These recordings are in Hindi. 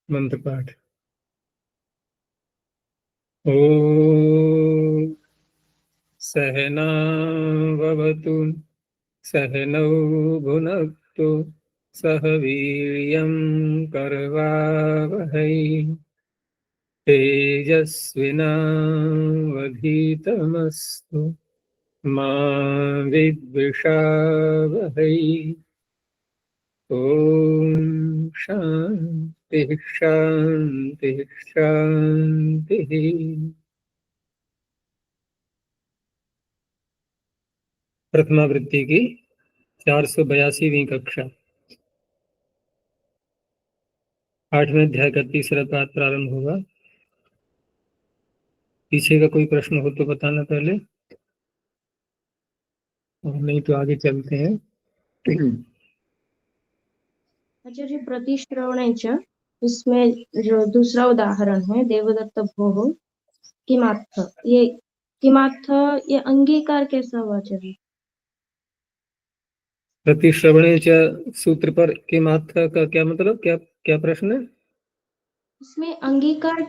मंत्र पाठ। ओम सहना भवतु सहनौ भुनक्तु सह वीर्यं करवावहै तेजस्विनावधीतमस्तु मा विद्विषावहै। ओम शांति शांति शांति। प्रथमावृत्ति की 482वीं कक्षा, 8वें अध्याय का तीसरा पाठ प्रारंभ होगा। पीछे का कोई प्रश्न हो तो बताना पहले, और नहीं तो आगे चलते हैं। आचार्य प्रतिश्रवणे च, इसमें जो दूसरा उदाहरण है देवदत्त भोः किमार्थ, ये किमार्थ ये अंगीकार कैसा हुआ आचार्य? प्रतिश्रवणे च सूत्र पर किमार्थ का क्या मतलब, क्या क्या प्रश्न है? इसमें अंगीकार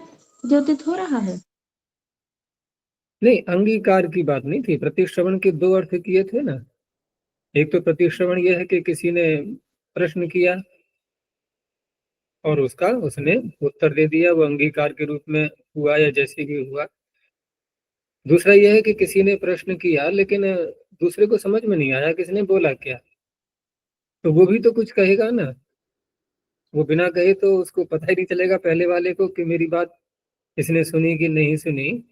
द्योतित हो रहा है? नहीं, अंगीकार की बात नहीं थी। प्रतिश्रवण के दो अर्थ किए थे ना। एक तो प्रतिश्रवण यह है कि किसी ने प्रश्न किया और उसका उसने उत्तर दे दिया, वो अंगीकार के रूप में हुआ या जैसे भी हुआ। दूसरा यह है कि किसी ने प्रश्न किया लेकिन दूसरे को समझ में नहीं आया किसने बोला क्या, तो वो भी तो कुछ कहेगा ना। वो बिना कहे तो उसको पता ही नहीं चलेगा पहले वाले को कि मेरी बात इसने सुनी कि नहीं सुनी।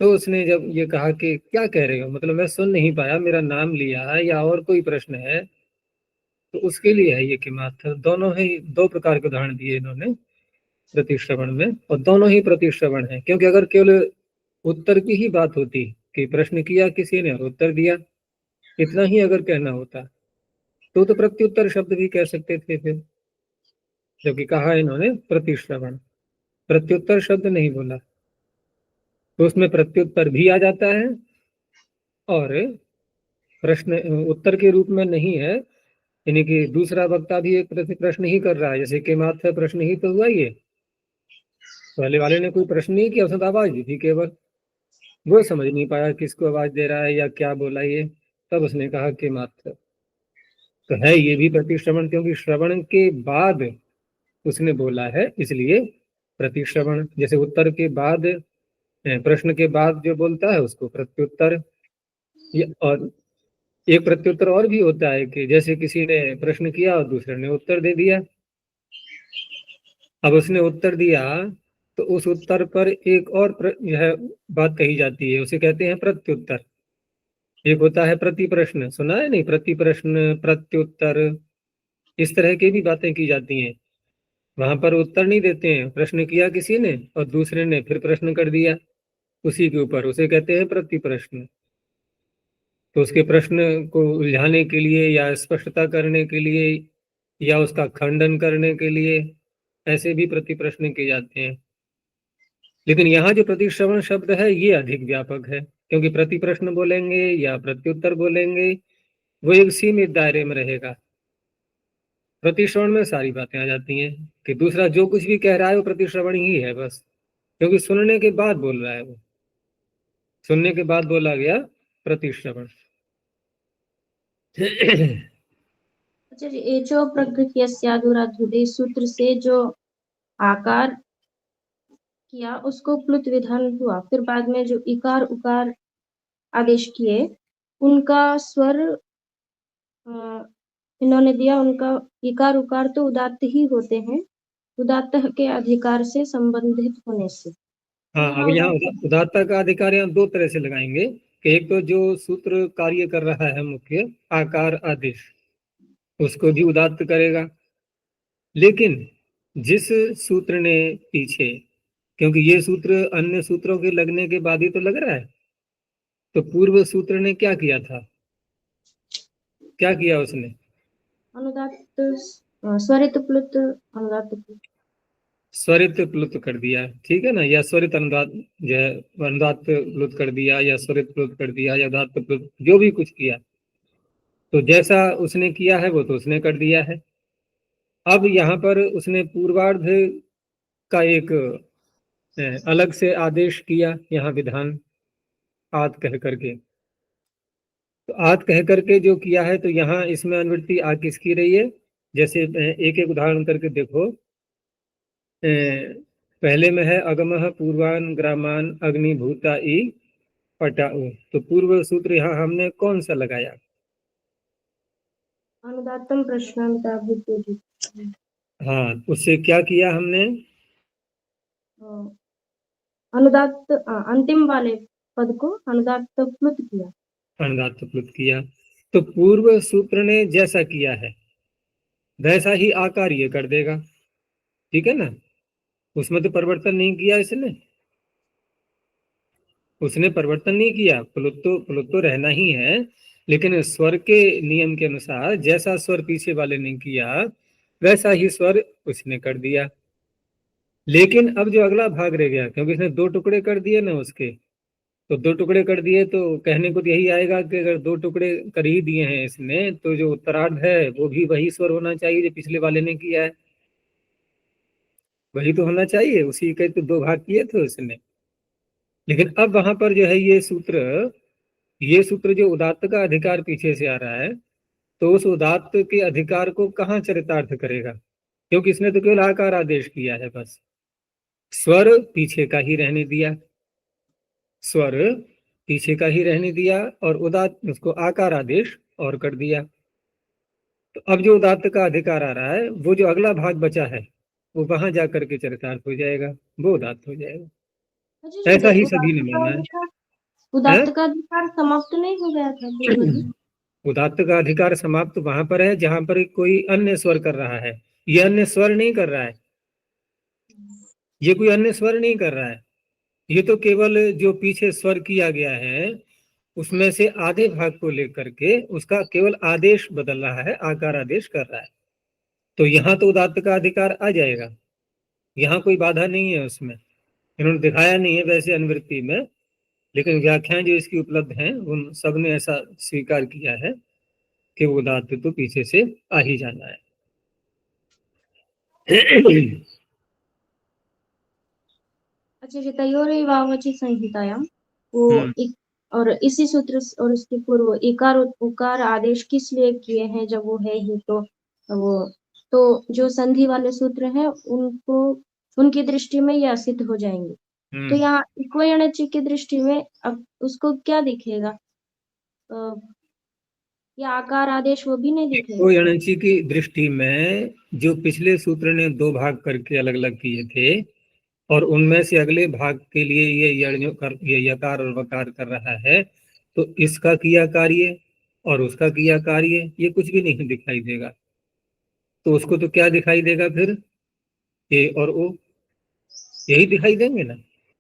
तो उसने जब ये कहा कि क्या कह रहे हो, मतलब मैं सुन नहीं पाया, मेरा नाम लिया है या और कोई प्रश्न है, तो उसके लिए है ये कि मात्र दोनों ही दो प्रकार के उदाहरण दिए इन्होंने प्रतिश्रवण में, और दोनों ही प्रतिश्रवण है। क्योंकि अगर केवल उत्तर की ही बात होती कि प्रश्न किया किसी ने और उत्तर दिया, इतना ही अगर कहना होता तो प्रत्युत्तर शब्द भी कह सकते थे फिर, जबकि कहा इन्होंने प्रतिश्रवण, प्रत्युत्तर शब्द नहीं बोला, तो उसमें प्रत्युत्तर भी आ जाता है और प्रश्न उत्तर के रूप में नहीं है। यानी कि दूसरा वक्ता भी एक प्रश्न ही कर रहा है, जैसे कि मात्र प्रश्न ही तो हुआ ये। पहले वाले ने कोई प्रश्न नहीं किया, उसने तो आवाज दी थी केवल, वो समझ नहीं पाया किसको आवाज दे रहा है या क्या बोला ये, तब उसने कहा कि मात्र। तो है ये भी प्रतिश्रवण, क्योंकि श्रवण के बाद उसने बोला है, इसलिए प्रतिश्रवण। जैसे उत्तर के बाद, प्रश्न के बाद जो बोलता है उसको प्रत्युत्तर। और एक प्रत्युत्तर और भी होता है कि जैसे किसी ने प्रश्न किया और दूसरे ने उत्तर दे दिया। अब उसने उत्तर दिया तो उस उत्तर पर एक और यह बात कही जाती है, उसे कहते हैं प्रत्युत्तर। एक होता है प्रति प्रश्न, सुना है नहीं, प्रति प्रश्न, प्रत्युत्तर, इस तरह की भी बातें की जाती हैं। वहां पर उत्तर नहीं देते हैं, प्रश्न किया किसी ने और दूसरे ने फिर प्रश्न कर दिया उसी के ऊपर, उसे कहते हैं प्रति प्रश्न। तो उसके प्रश्न को उलझाने के लिए या स्पष्टता करने के लिए या उसका खंडन करने के लिए ऐसे भी प्रति प्रश्न किए जाते हैं। लेकिन यहाँ जो प्रतिश्रवण शब्द है ये अधिक व्यापक है, क्योंकि प्रति प्रश्न बोलेंगे या प्रत्युत्तर बोलेंगे वो एक सीमित दायरे में रहेगा। प्रतिश्रवण में सारी बातें आ जाती हैं कि दूसरा जो कुछ भी कह रहा है वो प्रतिश्रवण ही है बस, क्योंकि सुनने के बाद बोल रहा है वो, सुनने के बाद बोला गया प्रतिश्रवण। अच्छा, ये जो प्रकृति सूत्र से जो आकार किया उसको प्लुत विधान हुआ, फिर बाद में जो इकार उकार आदेश किए उनका स्वर इन्होंने दिया, उनका इकार उकार तो उदात्त ही होते हैं, उदात्त के अधिकार से संबंधित होने से। हाँ, अब यहाँ उदात्ता का अधिकार यहाँ दो तरह से लगाएंगे कि एक तो जो सूत्र कार्य कर रहा है मुख्य आकार आदेश, उसको भी उदात्त करेगा। लेकिन जिस सूत्र ने पीछे, क्योंकि ये सूत्र अन्य सूत्रों के लगने के बाद ही तो लग रहा है, तो पूर्व सूत्र ने क्या किया था, क्या किया उसने? अनुदात्त स्वरित प्लुत अनुदात्त प्लुत, स्वरित प्लुत कर दिया, ठीक है ना, या स्वरित अनुदात, जो है अनुदात प्लुत कर दिया या स्वरित प्लुत कर दिया या उदात्त प्लुत, जो भी कुछ किया, तो जैसा उसने किया है वो तो उसने कर दिया है। अब यहाँ पर उसने पूर्वार्ध का एक अलग से आदेश किया यहाँ विधान, आत कह करके। तो आत कह करके जो किया है, तो यहाँ इसमें अनुवृत्ति आ किसकी रही है? जैसे एक एक उदाहरण करके देखो। पहले में है अगमः पूर्वान ग्रामान अग्निभूता ई पटाऊ। तो पूर्व सूत्र यहाँ हमने कौन सा लगाया? अनुदात्तम प्रश्नांताभूतो। हाँ, उससे क्या किया हमने? अनुदात्त अंतिम वाले पद को अनुदात्त प्लुत किया। अनुदात्त प्लुत किया। तो पूर्व सूत्र ने जैसा किया है वैसा ही आकार ये कर देगा, ठीक है ना? उसमें तो परिवर्तन नहीं किया इसने, उसने परिवर्तन नहीं किया। प्लुत तो रहना ही है, लेकिन स्वर के नियम के अनुसार जैसा स्वर पीछे वाले ने किया वैसा ही स्वर उसने कर दिया। लेकिन अब जो अगला भाग रह गया, क्योंकि इसने दो टुकड़े कर दिए ना उसके, तो दो टुकड़े कर दिए तो कहने को तो यही आएगा कि अगर दो टुकड़े कर ही दिए हैं इसने, तो जो उत्तरार्ध है वो भी वही स्वर होना चाहिए जो पिछले वाले ने किया है, वही तो होना चाहिए। उसी के तो दो भाग किए थे उसने। लेकिन अब वहां पर जो है ये सूत्र जो उदात्त का अधिकार पीछे से आ रहा है, तो उस उदात्त के अधिकार को कहाँ चरितार्थ करेगा? क्योंकि इसने तो केवल आकार आदेश किया है, बस स्वर पीछे का ही रहने दिया, स्वर पीछे का ही रहने दिया, और उदात्त उसको आकार आदेश और कर दिया। तो अब जो उदात्त का अधिकार आ रहा है, वो जो अगला भाग बचा है वो वहां जाकर के चरितार्थ हो जाएगा, वो उदात्त हो जाएगा। अच्छा ऐसा जी, ही सभी ने माना है। उदात्त का अधिकार समाप्त नहीं हो गया था पूर्व जी? उदात्त का अधिकार समाप्त वहां पर है जहां पर कोई अन्य स्वर कर रहा है। ये अन्य स्वर नहीं कर रहा है, ये कोई अन्य स्वर नहीं कर रहा है। ये तो केवल जो पीछे स्वर किया गया है उसमें से आधे भाग को लेकर के उसका केवल आदेश बदल रहा है, आकार आदेश कर रहा है। तो यहाँ तो उदात्त का अधिकार आ जाएगा, यहाँ कोई बाधा नहीं है उसमें। इन्होंने दिखाया नहीं है वैसे अनुवृत्ति में, लेकिन व्याख्याएं जो इसकी उपलब्ध हैं उन सब ने ऐसा स्वीकार किया है कि वो उदात्त तो पीछे से आ ही जाना है। अच्छा जी, तयोरेवावचि संहितायाम वो एक, और इसी सूत्र और उसके पूर्व इकार उकार आदेश किस लिए किए हैं जब वो है ही तो वो, तो जो संधि वाले सूत्र हैं उनको उनकी दृष्टि में ये असिद्ध हो जाएंगे। तो यहाँ इक्वयणचि की दृष्टि में अब उसको क्या दिखेगा? या आकार आदेश वो भी नहीं दिखेगा? इक्वयणचि की दृष्टि में जो पिछले सूत्र ने दो भाग करके अलग अलग किए थे, और उनमें से अगले भाग के लिए ये यकार और वकार कर रहा है, तो इसका किया कार्य और उसका किया कार्य ये कुछ भी नहीं दिखाई देगा। तो उसको तो क्या दिखाई देगा फिर? ए और ओ, यही दिखाई देंगे ना।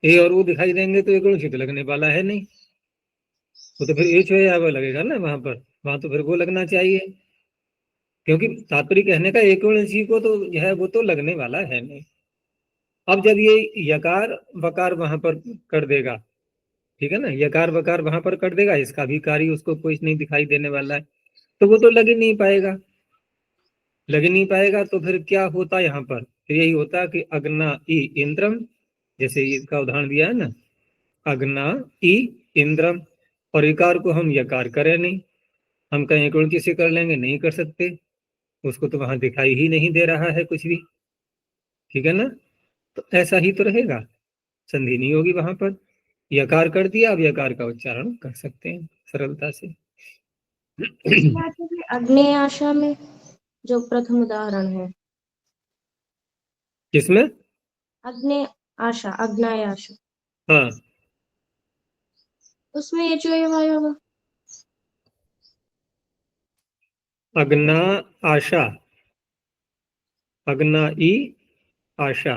ए और ओ दिखाई देंगे तो एक उचित लगने वाला है नहीं, वो तो फिर एच या वो लगेगा ना वहां पर, वहां तो फिर वो लगना चाहिए, क्योंकि तात्पर्य कहने का एक को तो यह है वो तो लगने वाला है नहीं। अब जब ये यकार वकार वहां पर कर देगा, ठीक है ना, यकार वकार वहां पर कर देगा, इसका भी कार्य उसको कुछ नहीं दिखाई देने वाला है, तो वो तो लग ही नहीं पाएगा। लग ही नहीं पाएगा तो फिर क्या होता यहाँ पर? फिर यही होता कि अग्ना ई इंद्रम, जैसे इसका उदाहरण दिया है ना, अग्ना ई इंद्रम, और इकार को हम यकार करें नहीं, हम कहीं गुणकी से कर लेंगे, नहीं कर सकते, उसको तो वहां दिखाई ही नहीं दे रहा है कुछ भी, ठीक है ना। तो ऐसा ही तो रहेगा, संधि नहीं होगी वहां पर। यकार कर दिया, अब यकार का उच्चारण कर सकते हैं सरलता से। अग्नेय आशा में जो प्रथम उदाहरण है, किसमें? अग्नेय आशा, अग्नाय आशा, हाँ, उसमें ये जो आया होगा अग्ना आशा, अग्ना ई आशा।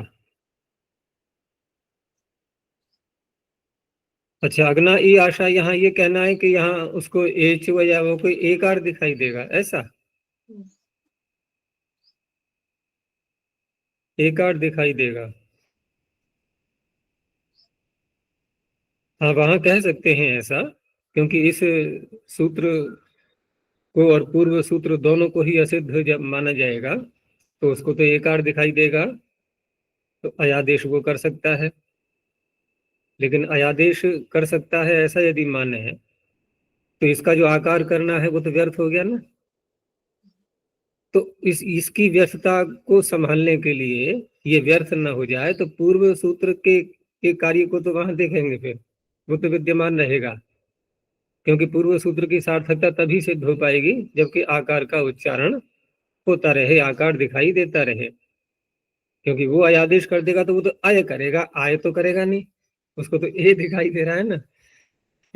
अच्छा, अग्ना ई आशा, यहाँ ये कहना है कि यहाँ उसको एच या वो कोई एक आर दिखाई देगा, ऐसा एक आर दिखाई देगा। हाँ, वहां कह सकते हैं ऐसा, क्योंकि इस सूत्र को और पूर्व सूत्र दोनों को ही असिद्ध जब माना जाएगा, तो उसको तो एक आर दिखाई देगा। तो अयादेश वो कर सकता है, लेकिन अयादेश कर सकता है ऐसा यदि मान्य है तो इसका जो आकार करना है वो तो व्यर्थ हो गया ना। तो इसकी व्यर्थता को संभालने के लिए, ये व्यर्थ न हो जाए, तो पूर्व सूत्र के कार्य को तो वहां देखेंगे, फिर वो तो विद्यमान रहेगा, क्योंकि पूर्व सूत्र की सार्थकता तभी सिद्ध हो पाएगी जबकि आकार का उच्चारण होता रहे, आकार दिखाई देता रहे। क्योंकि वो आदेश कर देगा तो वो तो आय करेगा, आय तो करेगा नहीं, उसको तो ए दिखाई दे रहा है ना।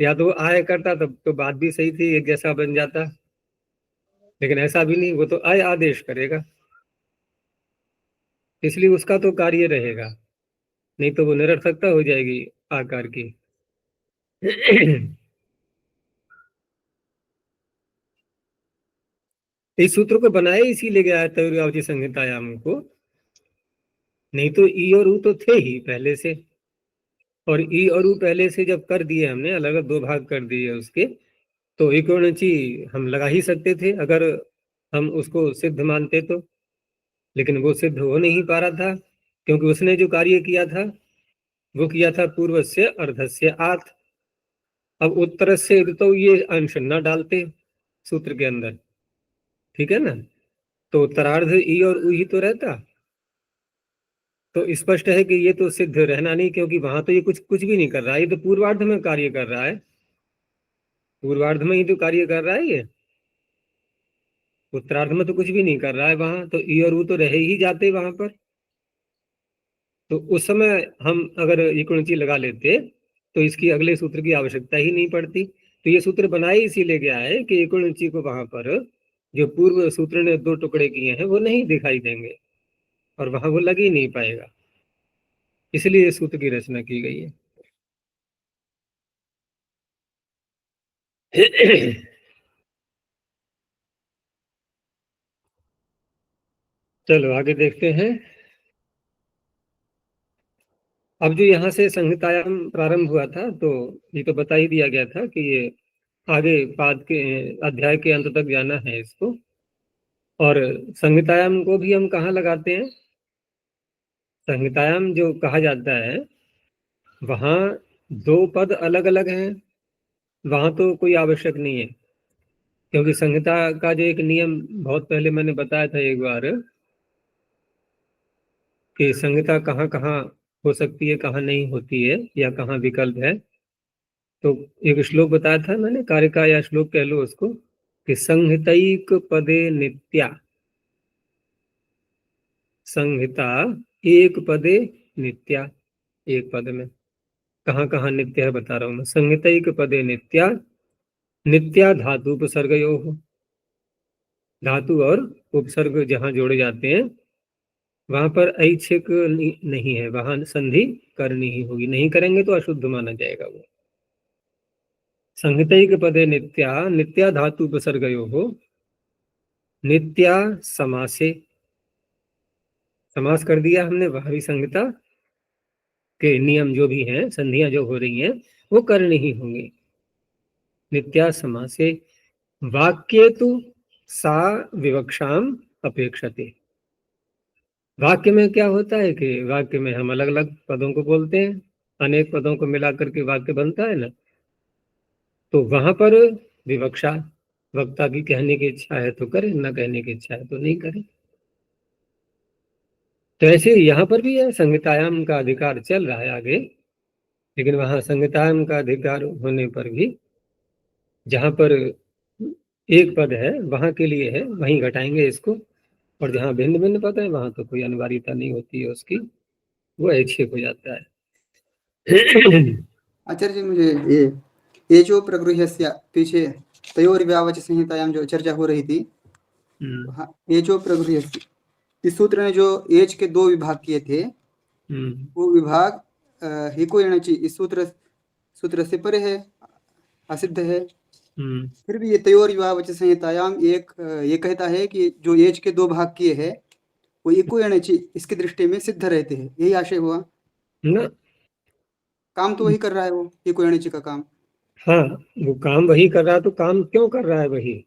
या तो वो आय करता तब तो बात भी सही थी, एक जैसा बन जाता, लेकिन ऐसा भी नहीं, वो तो आय आदेश करेगा, इसलिए उसका तो कार्य रहेगा, नहीं तो वो निरर्थकता हो जाएगी आकार की। इस सूत्र को बनाया इसीलिए गया है तैयारी संहितायाम को, नहीं तो ई और ऊ तो थे ही पहले से, और ई और ऊ पहले से जब कर दिए हमने, अलग अलग दो भाग कर दिए उसके, तो इकोणची हम लगा ही सकते थे अगर हम उसको सिद्ध मानते तो, लेकिन वो सिद्ध हो नहीं पा रहा था, क्योंकि उसने जो कार्य किया था वो किया था पूर्वस्य अर्धस्य आत्। अब उत्तर से तो ये अंश न डालते सूत्र के अंदर, ठीक है ना, तो उत्तरार्ध ई और ऊ ही तो रहता। तो स्पष्ट है कि ये तो सिद्ध रहना नहीं, क्योंकि वहां तो ये कुछ कुछ भी नहीं कर रहा है, ये तो पूर्वार्ध में कार्य कर रहा है, पूर्वार्ध में ही तो कार्य कर रहा है ये, उत्तरार्ध में तो कुछ भी नहीं कर रहा है वहां, तो ई और ऊ तो रह ही जाते वहां पर। तो उस समय हम अगर इकोणची लगा लेते तो इसकी अगले सूत्र की आवश्यकता ही नहीं पड़ती। तो ये सूत्र बनाए इसीलिए गया है कि इकोणची को वहां पर जो पूर्व सूत्र ने दो टुकड़े किए हैं वो नहीं दिखाई देंगे, और वहां वो लग ही नहीं पाएगा, इसलिए इस सूत्र की रचना की गई है। चलो आगे देखते हैं। अब जो यहाँ से संहितायाम प्रारंभ हुआ था, तो ये तो बता ही दिया गया था कि ये आगे पाद के अध्याय के अंत तक जाना है इसको। और संहितायाम को भी हम कहाँ लगाते हैं, संहितायाम जो कहा जाता है वहाँ दो पद अलग अलग हैं, वहां तो कोई आवश्यक नहीं है, क्योंकि संहिता का जो एक नियम बहुत पहले मैंने बताया था एक बार, कि संहिता कहाँ कहाँ हो सकती है, कहाँ नहीं होती है, या कहाँ विकल्प है। तो एक श्लोक बताया था मैंने, कारिका या श्लोक कह लो उसको, कि संहितैक पदे नित्या, संहिता एक पदे नित्या, एक पद में कहाँ कहाँ नित्य है बता रहा हूं मैं। संहितैक पदे नित्या, नित्या धातु उपसर्गयो, धातु और उपसर्ग जहाँ जोड़े जाते हैं वहां पर ऐच्छिक नहीं है, वहां संधि करनी ही होगी, नहीं करेंगे तो अशुद्ध माना जाएगा वो। संहितैक पदे नित्या, नित्या धातु उपसर्गयो हो, नित्या समासे, समास कर दिया हमने, वह भी संहिता के नियम जो भी हैं, संधियां जो हो रही हैं वो करनी ही होंगी। नित्या समासे, वाक्ये तु सा विवक्षाम अपेक्षते। वाक्य में क्या होता है कि वाक्य में हम अलग अलग पदों को बोलते हैं, अनेक पदों को मिलाकर के वाक्य बनता है ना, तो वहां पर विवक्षा, वक्ता की कहने की इच्छा है तो करे, न कहने की इच्छा है तो नहीं करे। तो ऐसे यहाँ पर भी है, संहितायाम का अधिकार चल रहा है आगे, लेकिन वहां संहितायाम का अधिकार होने पर भी जहां पर एक पद है वहां के लिए है, वहीं घटाएंगे इसको, और जहां भिन्न भिन्न पद है वहां तो कोई अनिवार्यता नहीं होती है उसकी, वो ऐच्छिक हो जाता है। आचार्य जी, मुझे ये जो प्रगृह्यस्य पीछे तयोर्व्यावच संहितायाम जो चर्चा हो रही थी, हाँ, ये जो प्रगृह्यस्य, इस सूत्र ने जो एज के दो विभाग किए थे, वो विभाग हिको यणचि इस सूत्र से परे है, असिद्ध है। फिर भी ये तयोर्व्यावच संहितायाम एक ये कहता है कि जो एज के दो भाग किए हैं वो इको यणचि इसकी दृष्टि में सिद्ध रहते हैं, यही आशय हुआ ना। काम तो वही कर रहा है वो इको यणचि का काम। हाँ, वो काम वही कर रहा है, तो काम क्यों कर रहा है वही,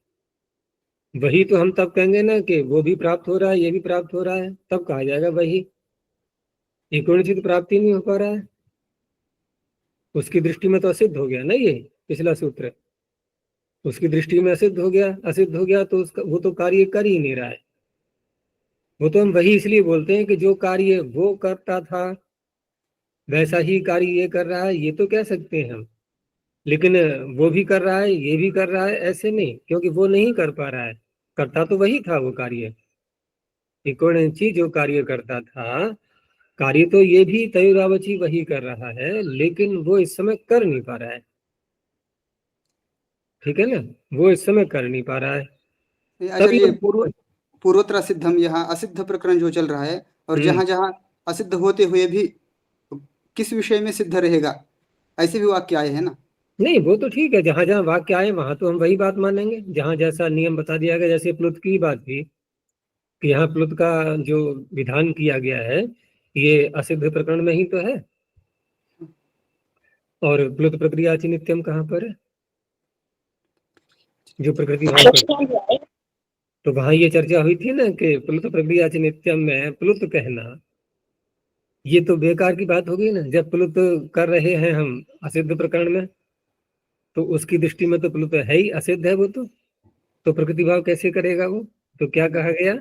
वही तो हम तब कहेंगे ना कि वो भी प्राप्त हो रहा है ये भी प्राप्त हो रहा है, तब कहा जाएगा वही। एकोणचित प्राप्ति नहीं हो पा रहा है, उसकी दृष्टि में तो असिद्ध हो गया ना ये पिछला सूत्र, उसकी दृष्टि में असिद्ध हो गया, असिद्ध हो गया तो उसका वो तो कार्य कर ही नहीं रहा है। वो तो हम वही इसलिए बोलते हैं कि जो कार्य वो करता था वैसा ही कार्य ये कर रहा है, ये तो कह सकते हैं हम, लेकिन वो भी कर रहा है ये भी कर रहा है ऐसे नहीं, क्योंकि वो नहीं कर पा रहा है, करता तो वही था वो कार्य। त्रिकोणची जो कार्य करता था, कार्य तो ये भी तयोरावची वही कर रहा है, लेकिन वो इस समय कर नहीं पा रहा है, ठीक है ना, वो इस समय कर नहीं पा रहा है। तभी आचार्य पूर्वोत्तर सिद्धम, यहाँ असिद्ध प्रकरण जो चल रहा है, और जहाँ जहाँ असिद्ध होते हुए भी किस विषय में सिद्ध रहेगा, ऐसे भी वाक्य आए हैं ना। नहीं वो तो ठीक है, जहां जहां वाक्य आए वहां तो हम वही बात मानेंगे, जहां जैसा नियम बता दिया गया। जैसे प्लुत की बात थी कि यहाँ प्लुत का जो विधान किया गया है ये असिद्ध प्रकरण में ही तो है, और प्लुत प्रक्रिया नित्यम कहाँ पर है, जो प्रकृति भाव कर, तो वहां ये चर्चा हुई थी ना कि प्लुत प्रक्रिया नित्यम में प्लुत कहना ये तो बेकार की बात होगी ना, जब प्लुत कर रहे हैं हम असिद्ध प्रकरण में, तो उसकी दृष्टि में तो प्लुत है ही असिद्ध है वो तो प्रकृति भाव कैसे करेगा वो। तो क्या कहा गया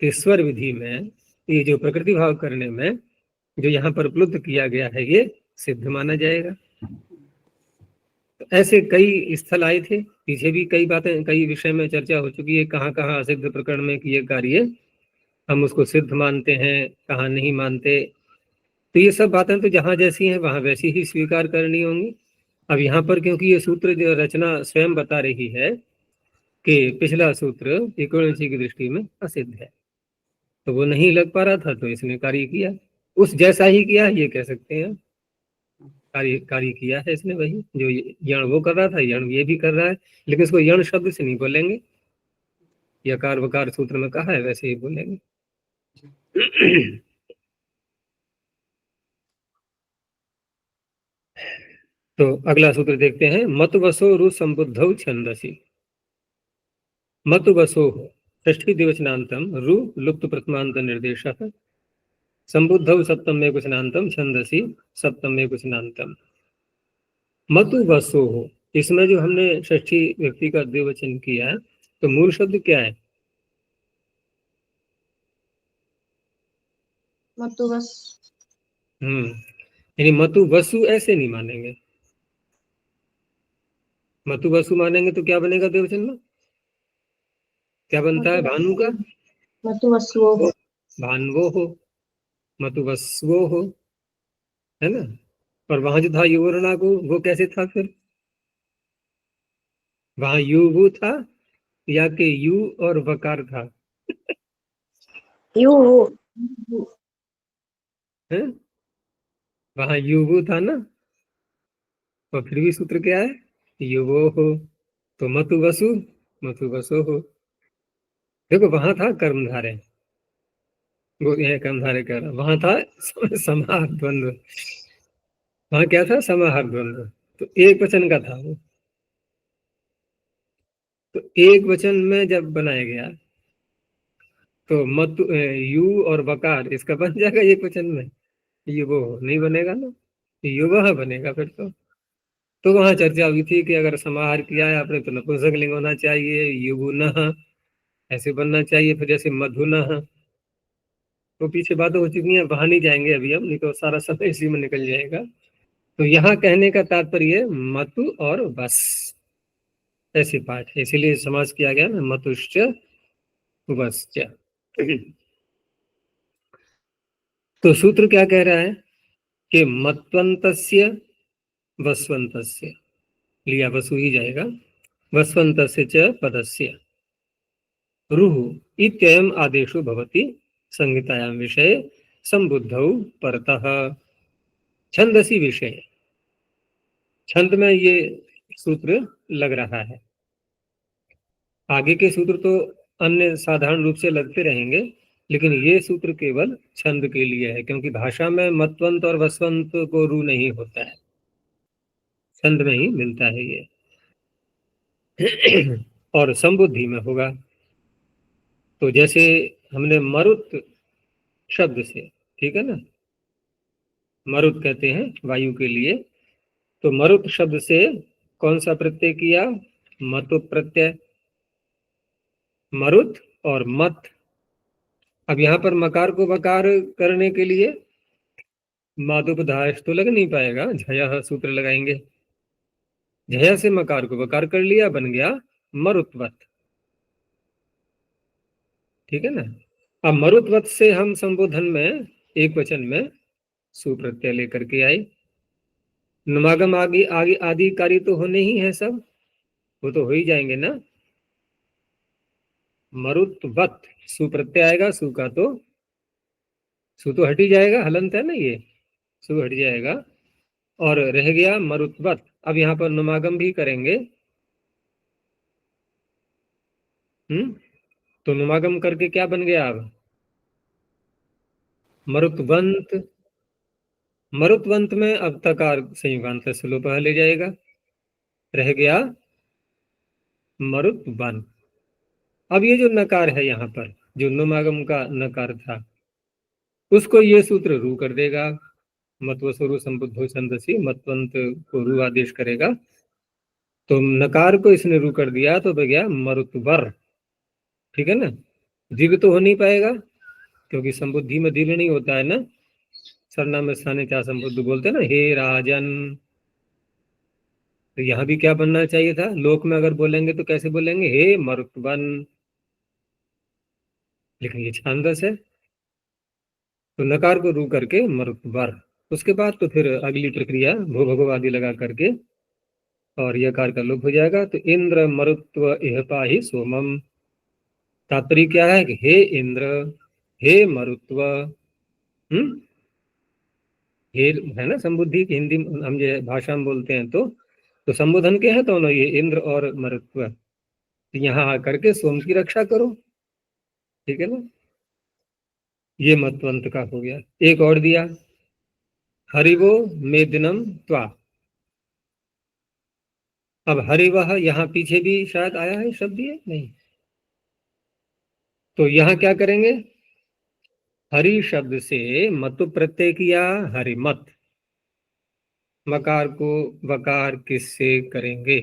कि स्वर विधि में ये जो प्रकृति भाव करने में जो यहाँ पर प्लुत किया गया है ये सिद्ध माना जाएगा। तो ऐसे कई स्थल आए थे, पीछे भी कई बातें कई विषय में चर्चा हो चुकी है, कहाँ कहाँ असिद्ध प्रकरण में किए कार्य हम उसको सिद्ध मानते हैं, कहाँ नहीं मानते। तो ये सब बातें तो जहां जैसी हैं वहां वैसी ही स्वीकार करनी होंगी। अब यहाँ पर क्योंकि ये सूत्र जो रचना स्वयं बता रही है कि पिछला सूत्र त्रिकोणची की दृष्टि में असिद्ध है, तो वो नहीं लग पा रहा था तो इसने कार्य किया, उस जैसा ही किया ये कह सकते हैं, कार्य किया है इसने वही जो यण वो कर रहा था, यण ये भी कर रहा है, लेकिन इसको यण शब्द से नहीं बोलेंगे, यकार वकार सूत्र में कहा है वैसे ही बोलेंगे। तो अगला सूत्र देखते हैं, मत वसो रु संबुद्धौ छंदसी। मत वसो षष्ठी द्विवचनांतम रु लुप्त प्रथमांत निर्देशः, संबुद्धौ सप्तम में कुशनांतम छंदसी सप्तम में कुशनांतम। मतु वसो, इसमें जो हमने षष्ठी व्यक्ति का द्विवचन किया है तो मूल शब्द क्या है? मतु बस। यानी मतु वसु ऐसे नहीं मानेंगे, मतु वसु मानेंगे तो क्या बनेगा द्विवचन में, क्या बनता है भानु का, मतु वसुओ, भानवो हो, मतु वसवो हो, है ना। और वहां जो था युवर्णा को वो कैसे था फिर, वहां युवु था या कि यू और वकार था, यू है वहां युवु था ना, और फिर भी सूत्र क्या है युवो हो, तो मतु वसु हो। देखो वहां था कर्मधारय, वो यह कर्मधारय कह रहा, वहां था समाहार द्वंद्व, वहां क्या था समाहार द्वंद्व, तो एक वचन का था वो, तो एक वचन में जब बनाया गया तो मत यू और वकार इसका बन जाएगा एक वचन में, ये वो नहीं बनेगा ना, युवा बनेगा फिर तो वहां चर्चा हुई थी कि अगर समाहार किया है आपने तो नपुंसकलिंग होना चाहिए, युगुनः ऐसे बनना चाहिए, फिर जैसे मधुनः, तो पीछे बातें हो चुकी हैं, वहां नहीं जाएंगे अभी हम, नहीं तो सारा समय इसी में निकल जाएगा। तो यहाँ कहने का तात्पर्य मतु और बस ऐसे पाठ है, इसीलिए समास किया गया ना मतुश्च वश्च। तो सूत्र क्या कह रहा है कि मत्वन्तस्य वस्वन्तस्य, लिया वसु ही जाएगा, वस्वन्तस्य च पदस्य रुः इत्ययम् आदेशो भवति संहितायां विषये संबुद्धौ परतः। छंदसी विषय, छंद में ये सूत्र लग रहा है, आगे के सूत्र तो अन्य साधारण रूप से लगते रहेंगे, लेकिन ये सूत्र केवल छंद के लिए है, क्योंकि भाषा में मतवंत और वसवंत को रू नहीं होता है, छंद में ही मिलता है ये। और संबुद्धि में होगा, तो जैसे हमने मरुत शब्द से, ठीक है ना, मरुत कहते हैं वायु के लिए। तो मरुत शब्द से कौन सा प्रत्यय किया? मतु प्रत्यय। मरुत और मत। अब यहाँ पर मकार को वकार करने के लिए मादुपधायश तो लग नहीं पाएगा, झया सूत्र लगाएंगे। झया से मकार को वकार कर लिया, बन गया मरुत्वत। ठीक है ना। अब मरुत्वत से हम संबोधन में एक वचन में सुप्रत्यय लेकर के आए। नुमागम आगे आगे आदि कार्य तो होने ही है सब, वो तो हो ही जाएंगे ना। मरुत्वत सुप्रत्यय आएगा, सु का तो सु तो हट ही जाएगा, हलंत है ना ये, सु हट जाएगा और रह गया मरुत्वत। अब यहाँ पर नुमागम भी करेंगे। तो नुमागम करके क्या बन गया? अब मरुत्वंत। मरुत्वंत में अब तकार संयुगांत से लोप ले जाएगा, रह गया मरुत्वन। अब ये जो नकार है यहाँ पर, जो नुमागम का नकार था, उसको ये सूत्र रू कर देगा। मत्व स्वरू संबुद्धो छंदसी, मतवंत को रू आदेश करेगा। तो नकार को इसने रू कर दिया तो बन गया मरुत्वर। ठीक है ना। दीर्घ तो हो नहीं पाएगा क्योंकि संबुद्धि में दीर्घ नहीं होता है ना। सरनाम स्थाने क्या संबुद्ध बोलते हैं ना, हे राजन। तो यहाँ भी क्या बनना चाहिए था? लोक में अगर बोलेंगे तो कैसे बोलेंगे? हे मरुत्वन। लेकिन ये छांदस है, तो नकार को रू करके मरुत्वर। उसके बाद तो फिर अगली प्रक्रिया भू भगो आदि लगा करके और यकार का लोप हो जाएगा। तो इंद्र मरुत्व इह पाहि सोमम। तात्पर्य क्या है कि हे इंद्र, हे मरुत्व। हे है ना संबुद्धि की, हिंदी हम जो भाषा में बोलते हैं तो संबोधन के हैं दोनों ये, इंद्र और मरुत्व। तो यहाँ आकर के सोम की रक्षा करो। ठीक है ना। ये मतवंत का हो गया। एक और दिया, हरिवो मेदिनम त्वा। अब हरिवह यहाँ पीछे भी शायद आया है शब्द, ये नहीं। तो यहाँ क्या करेंगे? हरि शब्द से मतु प्रत्यय किया, हरिमत। मकार को वकार किससे करेंगे?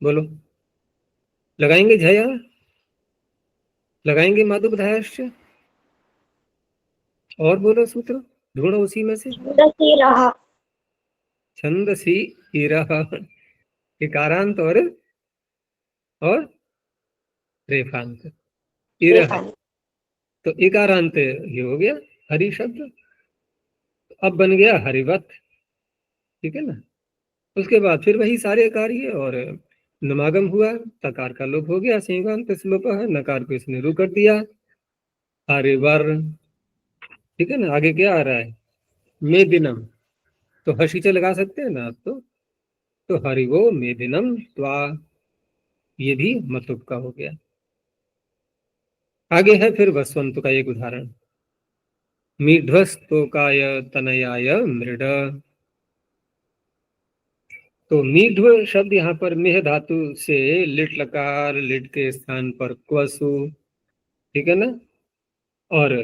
बोलो। लगाएंगे झया, लगाएंगे माधुपधायश्च, और बोलो सूत्र ढूंढो उसी में से। छंदसी इरह। इकारांत और रेफांत। इरह तो इकारांत ये हो गया हरि शब्द। अब बन गया हरिवत। ठीक है ना। उसके बाद फिर वही सारे कार्य और नमागम हुआ, तकार का लोप हो गया, संयुगांत लोप है, नकार को इसने रू कर दिया, हरिवर। ठीक है ना। आगे क्या आ रहा है? मेदिनम। तो हर्षिचा लगा सकते हैं ना आप तो हरिवो मेदिनम त्वा, ये भी मतुब का हो गया। आगे है फिर वसवंत का एक उदाहरण, मीढ्वस्तोकाय तनयाय मृड। तो मीढ्व शब्द यहाँ पर मेह धातु से लिट लकार, लिट के स्थान पर क्वसु। ठीक है ना। और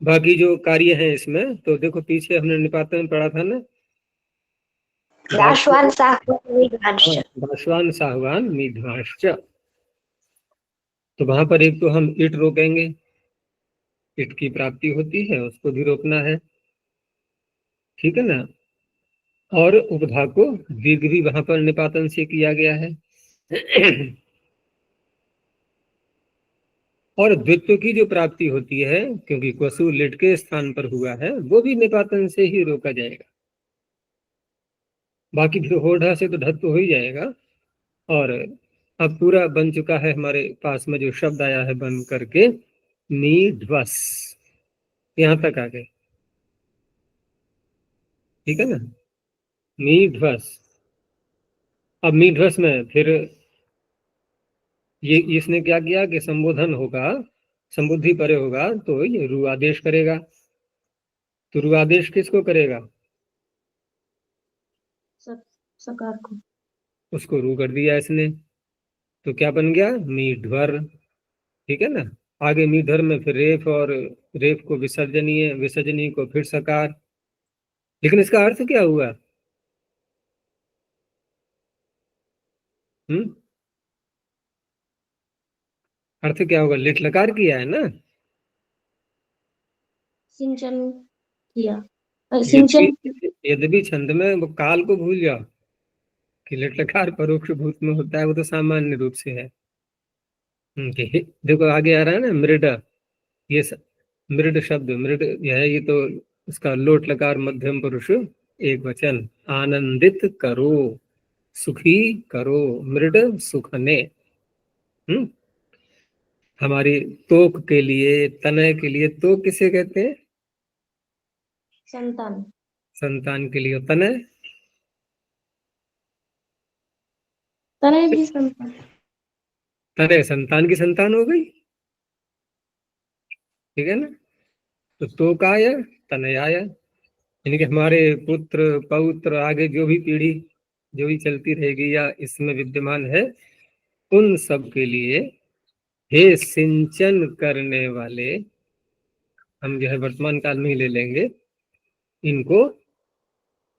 बाकी जो कार्य है इसमें तो देखो, पीछे हमने निपातन में पढ़ा था ना, दाशवान साहवान मीध्वांश्च। तो वहां पर एक तो हम इट रोकेंगे, इट की प्राप्ति होती है, उसको भी रोकना है। ठीक है ना। और उपधा को दीर्घ भी वहां पर निपातन से किया गया है। और द्वित्व की जो प्राप्ति होती है, क्योंकि क्वसु लिट के स्थान पर हुआ है, वो भी निपातन से ही रोका जाएगा। बाकी फिर होढ़ा से तो ढक तो हो ही जाएगा। और अब पूरा बन चुका है हमारे पास में जो शब्द आया है बन करके मीढ्वस, यहां तक आ गए। ठीक है ना। मीढ्वस। अब मीढ्वस में फिर ये इसने क्या किया कि संबोधन होगा, संबुद्धि परे होगा तो ये रू आदेश करेगा। तो रू आदेश किसको करेगा? सकार को। उसको रू कर दिया इसने, तो क्या बन गया? मीढ्वर। ठीक है ना। आगे मीधर में फिर रेफ, और रेफ को विसर्जनीय, विसर्जनीय को फिर सकार। लेकिन इसका अर्थ क्या हुआ? अर्थ क्या होगा? लिट लकार किया है ना, सिंचन किया, सिंचन। यद्यपि छंद में वो काल को भूल जाओ कि लिट लकार परोक्ष भूत में होता है, वो तो सामान्य रूप से है। देखो आगे आ रहा है ना मृड, ये मृड शब्द, मृड यह है, ये तो इसका लोट लकार मध्यम पुरुष एक वचन। आनंदित करो, सुखी करो, मृड सुखने। हमारी तोक के लिए, तनय के लिए तोक किसे कहते हैं? संतान। संतान के लिए तनय, तनय भी संतान। तनय संतान की संतान हो गई, ठीक है ना। तो तोकाय तनयाय, यानी कि हमारे पुत्र पौत्र आगे जो भी पीढ़ी जो भी चलती रहेगी या इसमें विद्यमान है, उन सब के लिए हे सिंचन करने वाले, हम जो है वर्तमान काल में ही ले लेंगे, इनको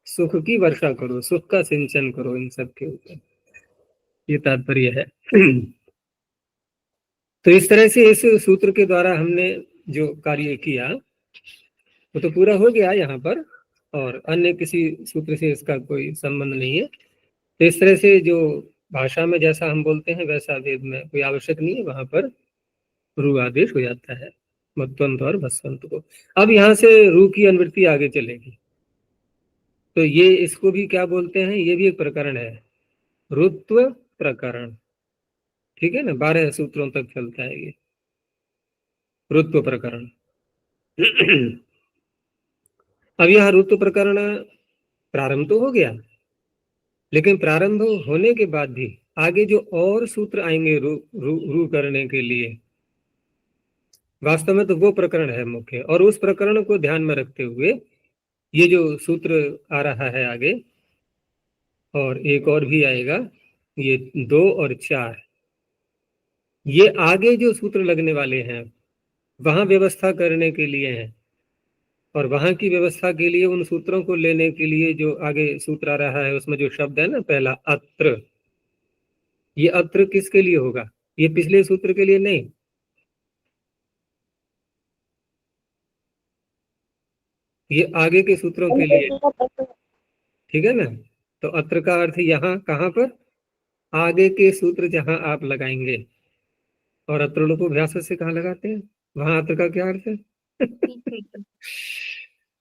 सुख की वर्षा करो, सुख का सिंचन करो इन सब के ऊपर, ये तात्पर्य है। तो इस तरह से इस सूत्र के द्वारा हमने जो कार्य किया वो तो पूरा हो गया यहाँ पर, और अन्य किसी सूत्र से इसका कोई संबंध नहीं है। तो इस तरह से जो भाषा में जैसा हम बोलते हैं वैसा वेद में कोई आवश्यक नहीं है, वहां पर रू आदेश हो जाता है मत्वंत और भस्वंत को। अब यहाँ से रू की अनुवृत्ति आगे चलेगी, तो ये इसको भी क्या बोलते हैं, ये भी एक प्रकरण है, ऋत्व प्रकरण, ठीक है ना। 12 सूत्रों तक चलता है ये ऋत्व प्रकरण। अब यह ऋतु प्रकरण प्रारंभ तो हो गया, लेकिन प्रारंभ होने के बाद भी आगे जो और सूत्र आएंगे रू करने के लिए, वास्तव में तो वो प्रकरण है मुख्य, और उस प्रकरण को ध्यान में रखते हुए ये जो सूत्र आ रहा है आगे, और एक और भी आएगा, ये 2 और 4, ये आगे जो सूत्र लगने वाले हैं वहां व्यवस्था करने के लिए हैं, और वहां की व्यवस्था के लिए उन सूत्रों को लेने के लिए जो आगे सूत्र आ रहा है उसमें जो शब्द है ना पहला अत्र, ये अत्र किसके लिए होगा? ये पिछले सूत्र के लिए नहीं, ये आगे के सूत्रों के लिए, ठीक है ना। तो अत्र का अर्थ यहाँ कहाँ पर? आगे के सूत्र जहां आप लगाएंगे, और अत्र लोग अभ्यास से कहाँ लगाते हैं, वहां अत्र का क्या अर्थ है?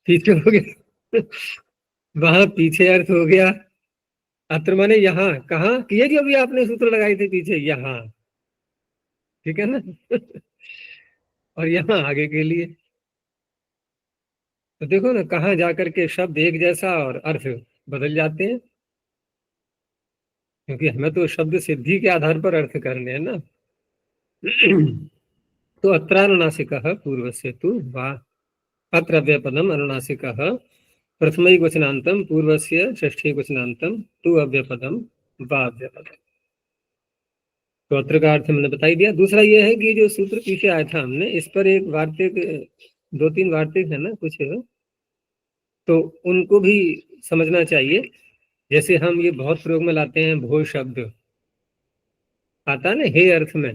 पीछे हो गया, वहां पीछे अर्थ हो गया। अत्र माने यहाँ, कहाँ किए जो अभी आपने सूत्र लगाए थे पीछे, यहाँ, ठीक है ना। और यहाँ आगे के लिए, तो देखो ना कहाँ जाकर के शब्द एक जैसा और अर्थ बदल जाते हैं, क्योंकि हमें तो शब्द सिद्धि के आधार पर अर्थ करने हैं ना। तो अत्रानुनासिकः पूर्वस्य तु वा, अत्र अव्ययपदम अनुनासिकः प्रथमैकवचनान्तं पूर्वस्य षष्ठैकवचनान्तं तु अव्ययपदम वा अव्ययपदम। तो अत्र का अर्थ हमने बता ही दिया। दूसरा यह है कि जो सूत्र पीछे आया था हमने, इस पर एक वार्तिक, 2-3 वार्तिक है ना कुछ, तो उनको भी समझना चाहिए। जैसे हम ये बहुत प्रयोग में लाते हैं, भो शब्द आता है ना हे अर्थ में,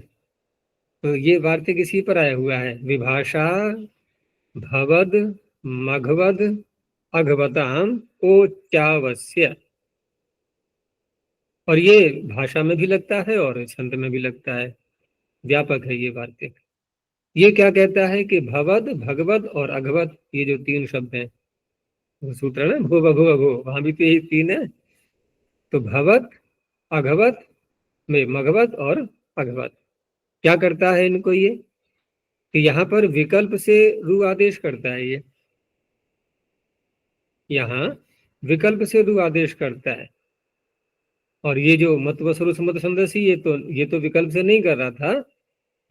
तो ये वार्तिक इसी पर आया हुआ है, विभाषा भवद मघवद अघवताम ओचावस्य, और ये भाषा में भी लगता है और छंद में भी लगता है, व्यापक है ये वार्तिक। ये क्या कहता है कि भवद भगवद और अघवत, ये जो 3 शब्द हैं, वो सूत्र है ना भो बघो अघो, वहां भी तो यही 3 है। तो भवत अघवत में मघवत और अघवत क्या करता है इनको, ये कि यहाँ पर विकल्प से रू आदेश करता है, ये यहाँ विकल्प से रू आदेश करता है। और ये जो मतवसरु समत संदसी, ये तो विकल्प से नहीं कर रहा था,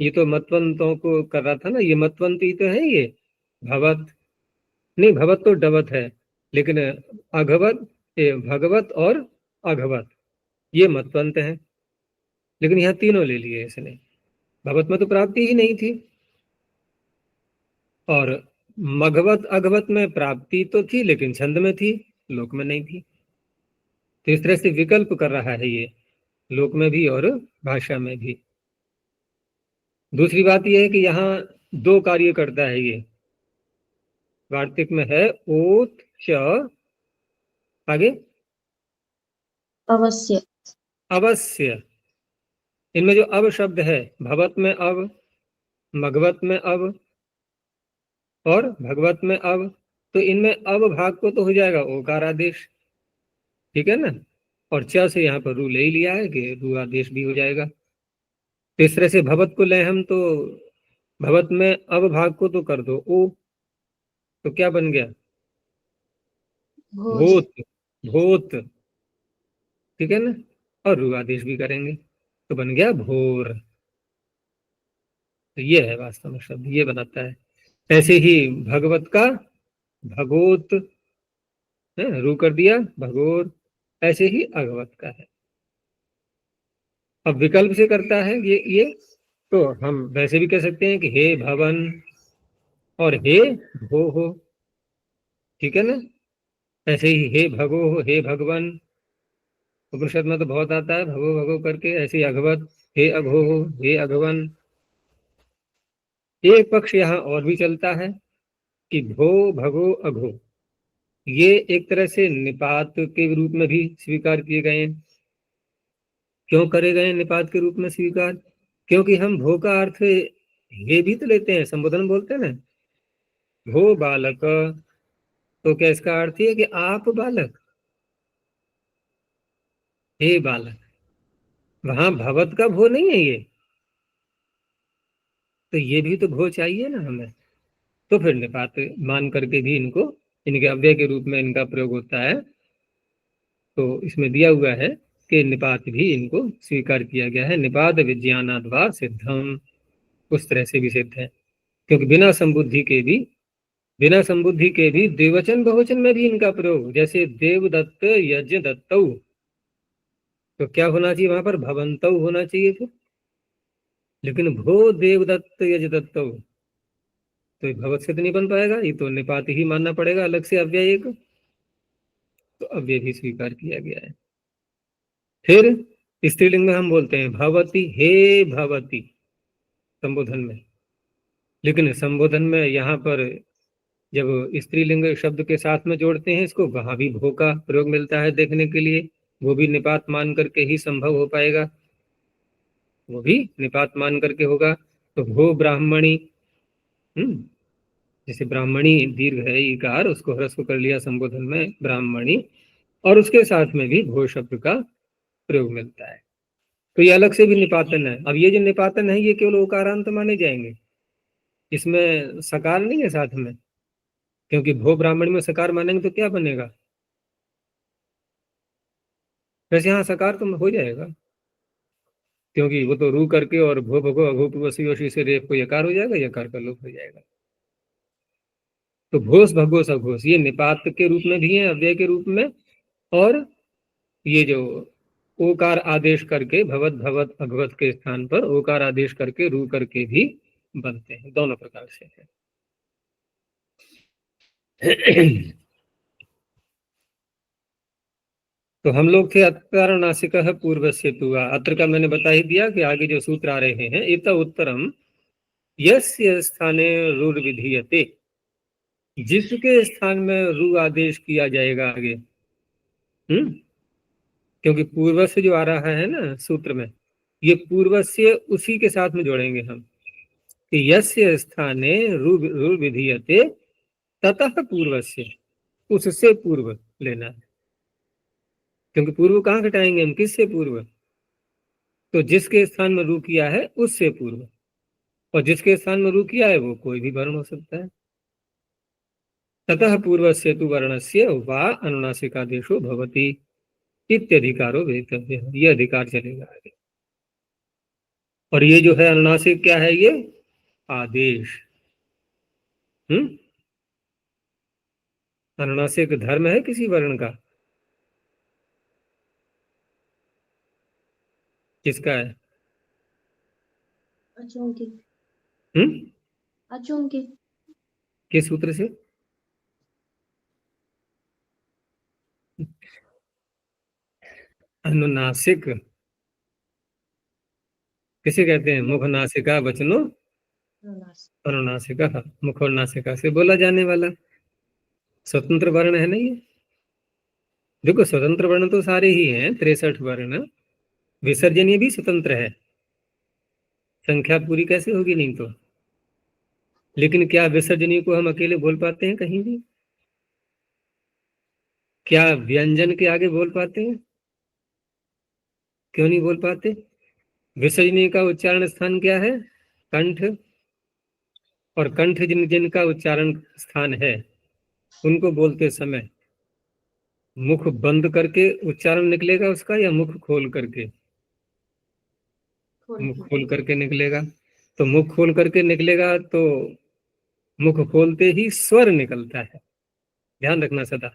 ये तो मतवंतों को कर रहा था ना, ये मतवंत ही तो है, ये भवत नहीं, भवत तो डवत है, लेकिन अघवत भगवत और अघवत ये मतवंत है, लेकिन यहाँ तीनों ले लिए इसने, भगवत में तो प्राप्ति ही नहीं थी, और मघवत अघवत में प्राप्ति तो थी लेकिन छंद में थी, लोक में नहीं थी। तो इस तरह से विकल्प कर रहा है ये, लोक में भी और भाषा में भी। दूसरी बात यह है कि यहाँ दो कार्य करता है ये। वार्तिक में है ओत च, आगे अवश्य। अवश्य। इनमें जो अब शब्द है, भवत में अब, मघवत में अब और भगवत में अब, तो इनमें अब भाग को तो हो जाएगा ओकार आदेश, ठीक है ना। और च से यहाँ पर रू ले ही लिया है कि रू आदेश भी हो जाएगा। तो इस तरह से भवत को ले हम तो भवत में अब भाग को तो कर दो ओ, तो क्या बन गया, भोज। भूत, भूत, ठीक है ना। और रू आदेश भी करेंगे तो बन गया भोर। तो ये है वास्तव में शब्द, ये बनाता है। ऐसे ही भगवत का भगोत है, रू कर दिया भगोर, ऐसे ही अगवत का है। अब विकल्प से करता है ये तो हम वैसे भी कह सकते हैं कि हे भवन और हे भो हो, ठीक है ना। ऐसे ही हे भगो हो, हे भगवन, उपनिषद में तो बहुत आता है भगो भगो करके। ऐसे ही अघवत, हे अघो हो, हे अघवन। एक पक्ष यहाँ और भी चलता है कि भो भगो अघो, ये एक तरह से निपात के रूप में भी स्वीकार किए गए हैं। क्यों करे गए निपात के रूप में स्वीकार? क्योंकि हम भो का अर्थ हे भी तो लेते हैं, संबोधन बोलते हैं ना, भो बालक, तो क्या इसका अर्थ है कि आप बालक, हे बालक। वहां भवत का भो नहीं है ये, तो ये भी तो भो चाहिए ना हमें। तो फिर निपात मान करके भी इनको, इनके अव्यय के रूप में इनका प्रयोग होता है। तो इसमें दिया हुआ है कि निपात भी इनको स्वीकार किया गया है। निपात विज्ञानाद्वा सिद्धम, उस तरह से भी सिद्ध है। क्योंकि बिना संबुद्धि के भी द्विवचन बहुवचन में भी इनका प्रयोग, जैसे देवदत्त यज्ञ दत्तौ, तो क्या होना चाहिए वहां पर, भवंतौ होना चाहिए फिर। लेकिन भो देवदत्त यज्ञ दत्तौ, तो भगवत से तो नहीं बन पाएगा, ये तो निपात ही मानना पड़ेगा अलग से अव्यय एक। तो अव्यय भी स्वीकार किया गया है। फिर स्त्रीलिंग में हम बोलते हैं भवती, हे भवती, संबोधन में। लेकिन संबोधन में यहाँ पर जब स्त्रीलिंग शब्द के साथ में जोड़ते हैं इसको, वहां भी भो का प्रयोग मिलता है देखने के लिए। वो भी निपात मान करके ही संभव हो पाएगा, वो भी निपात मान करके होगा। तो भो ब्राह्मणी, जैसे ब्राह्मणी दीर्घ है इकार, उसको ह्रस्व कर लिया संबोधन में ब्राह्मणी, और उसके साथ में भी भो शब्द का प्रयोग मिलता है। तो ये अलग से भी निपातन है। अब ये जो निपातन है ये केवल ओकारांत माने जाएंगे, इसमें सकार नहीं है साथ में। क्योंकि भो ब्राह्मण में सकार मानेंगे तो क्या बनेगा, वैसे यहाँ सकार तो हो जाएगा, क्योंकि वो तो रू करके और भो भगो अघोप वसी वशी से रेप को यकार हो जाएगा, यकार का लोप हो जाएगा। तो घोष भगोस अघोष ये निपात के रूप में भी है, अव्यय के रूप में। और ये जो ओकार आदेश करके भवत भवत अघवत के स्थान पर ओकार आदेश करके रू करके भी बनते हैं, दोनों प्रकार से है। तो हम लोग थे अत्र नासिक पूर्व से तुआ, अत्र का मैंने बता ही दिया कि आगे जो सूत्र आ रहे हैं, इत उत्तरम यस्य स्थाने रुर विधीयते, जिसके स्थान में रू आदेश किया जाएगा आगे। क्योंकि पूर्व से जो आ रहा है ना सूत्र में, ये पूर्व से उसी के साथ में जोड़ेंगे हम कि यस्य स्थाने रू विधीयते ततः पूर्व से, उससे पूर्व लेना है। क्योंकि पूर्व कहाँ घटाएंगे हम, किससे पूर्व, तो जिसके स्थान में रू किया है उससे पूर्व, और जिसके स्थान में रू किया है वो कोई भी वर्ण हो सकता है। ततः पूर्व से तु वर्ण से वा अनुनासिकादेशो भवति इत्यधिकारो वेतव्य, ये अधिकार चलेगा आगे। और ये जो है अनुनासिक क्या है, ये आदेश। अनुनासिक धर्म है किसी वर्ण का, किसका है? अचूंकि। हम्म अचूंकि। किस सूत्र से? अनुनासिक किसे कहते हैं? मुख नासिका वचनो अनुनासिक। अनुनासिका, मुख और नासिका से बोला जाने वाला स्वतंत्र वर्ण है ना ये। देखो स्वतंत्र वर्ण तो सारे ही हैं, 63 वर्ण। विसर्जनीय भी स्वतंत्र है, संख्या पूरी कैसे होगी नहीं तो। लेकिन क्या विसर्जनीय को हम अकेले बोल पाते हैं कहीं भी? क्या व्यंजन के आगे बोल पाते हैं? क्यों नहीं बोल पाते? विसर्जनीय का उच्चारण स्थान क्या है? कंठ। और कंठ जिन जिनका उच्चारण स्थान है उनको बोलते समय मुख बंद करके उच्चारण निकलेगा उसका, या मुख खोल करके? खोल मुख के। खोल करके निकलेगा। तो मुख खोल करके निकलेगा तो मुख खोलते ही स्वर निकलता है, ध्यान रखना सदा।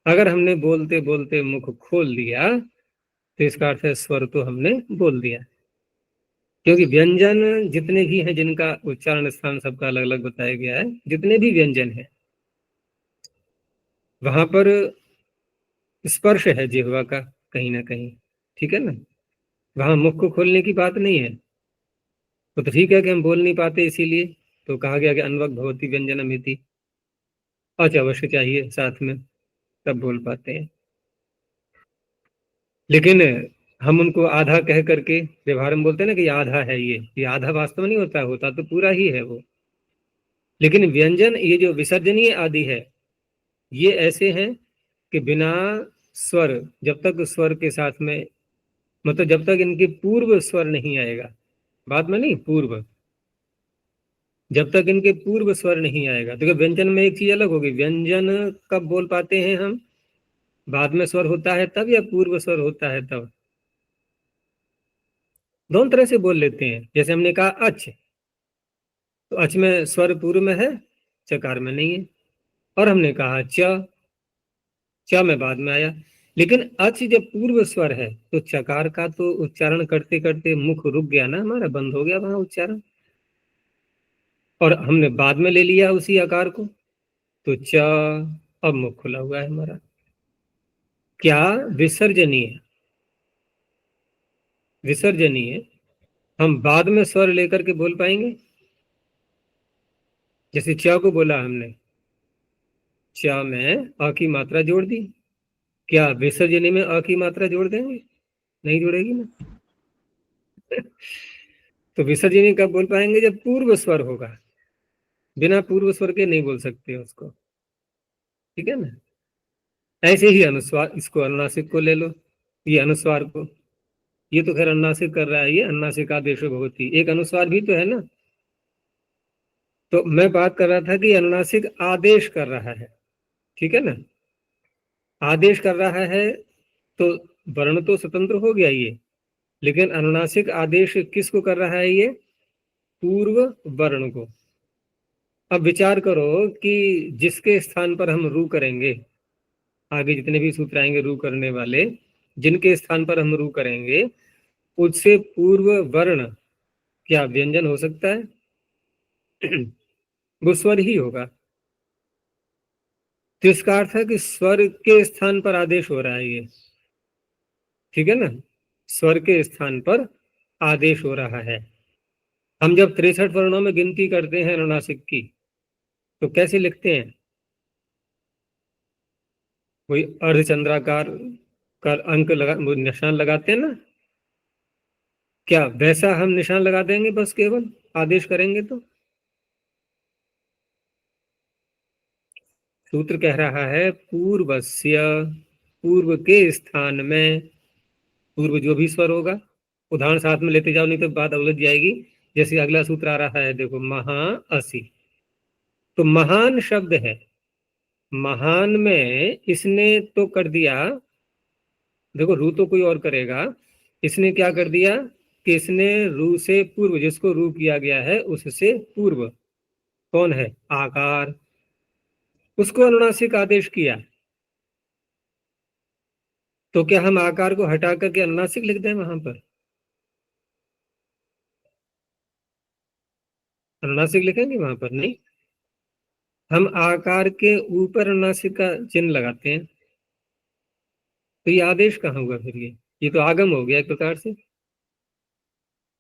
अगर हमने बोलते बोलते मुख खोल दिया तो इसका अर्थ है स्वर तो हमने बोल दिया। क्योंकि व्यंजन जितने भी हैं जिनका उच्चारण स्थान सबका अलग अलग बताया गया है, जितने भी व्यंजन हैं वहां पर स्पर्श है जिह्वा का कहीं ना कहीं, ठीक है ना। वहां मुख को खोलने की बात नहीं है। तो ठीक है कि हम बोल नहीं पाते, इसीलिए तो कहा गया कि अनवक भवति व्यंजनम इति, अच अवश्य चाहिए साथ में, तब बोल पाते हैं। लेकिन हम उनको आधा कह करके व्यवहार में बोलते हैं ना कि ये आधा है, ये आधा वास्तव नहीं होता, होता तो पूरा ही है वो। लेकिन व्यंजन ये जो विसर्जनीय आदि है ये ऐसे हैं कि बिना स्वर, जब तक स्वर के साथ में, मतलब जब तक इनके पूर्व स्वर नहीं आएगा, बाद में नहीं, पूर्व, जब तक इनके पूर्व स्वर नहीं आएगा। तो व्यंजन में एक चीज अलग होगी, व्यंजन कब बोल पाते हैं हम? बाद में स्वर होता है तब, या पूर्व स्वर होता है तब? दोनों तरह से बोल लेते हैं। जैसे हमने कहा अच, तो अच में स्वर पूर्व में है, चकार में नहीं है। और हमने कहा च, च में बाद में आया। लेकिन अच जब पूर्व स्वर है तो चकार का तो उच्चारण करते करते मुख रुक गया ना हमारा, बंद हो गया वहां उच्चारण, और हमने बाद में ले लिया उसी आकार को, तो च, अब मुख खुला हुआ है हमारा। क्या विसर्जनीय, विसर्जनीय हम बाद में स्वर लेकर के बोल पाएंगे? जैसे च को बोला हमने, च में अ की मात्रा जोड़ दी, क्या विसर्जनीय में अ की मात्रा जोड़ देंगे? नहीं जोड़ेगी ना। तो विसर्जनीय कब बोल पाएंगे? जब पूर्व स्वर होगा, बिना पूर्व स्वर के नहीं बोल सकते उसको, ठीक है ना। ऐसे ही अनुस्वार, इसको अनुनासिक को ले लो, ये अनुस्वार को, ये तो खैर अनुनासिक कर रहा है, ये अनुनासिक आदेश भवति, एक अनुस्वार भी तो है ना। तो मैं बात कर रहा था कि अनुनासिक आदेश कर रहा है, ठीक है ना। आदेश कर रहा है तो वर्ण तो स्वतंत्र हो गया ये, लेकिन अनुनासिक आदेश किसको कर रहा है? ये पूर्व वर्ण को। अब विचार करो कि जिसके स्थान पर हम रू करेंगे, आगे जितने भी सूत्र आएंगे रू करने वाले, जिनके स्थान पर हम रू करेंगे उससे पूर्व वर्ण क्या व्यंजन हो सकता है? वो स्वर ही होगा। तो इसका अर्थ है कि स्वर के स्थान पर आदेश हो रहा है ये, ठीक है ना। स्वर के स्थान पर आदेश हो रहा है। हम जब 63 वर्णों में गिनती करते हैं अनुनासिक की तो कैसे लिखते हैं? कोई अर्धचंद्राकार का अंक लगा, निशान लगाते हैं ना, क्या वैसा हम निशान लगा देंगे बस केवल आदेश करेंगे तो? सूत्र कह रहा है पूर्वस्य, पूर्व के स्थान में, पूर्व जो भी स्वर होगा, उदाहरण साथ में लेते जाओ नहीं तो बात उलझ जाएगी। जैसे अगला सूत्र आ रहा है, देखो, महा असी, तो महान शब्द है, महान में इसने तो कर दिया, देखो रू तो कोई और करेगा, इसने क्या कर दिया कि इसने रू से पूर्व, जिसको रू किया गया है उससे पूर्व कौन है? आकार, उसको अनुनासिक आदेश किया। तो क्या हम आकार को हटा करके अनुनासिक लिख दें वहां पर? अनुनासिक लिखेंगे वहां पर? नहीं, हम आकार के ऊपर अनुनासिक का चिन्ह लगाते हैं, तो ये आदेश कहाँ हुआ फिर? ये तो आगम हो गया एक प्रकार से।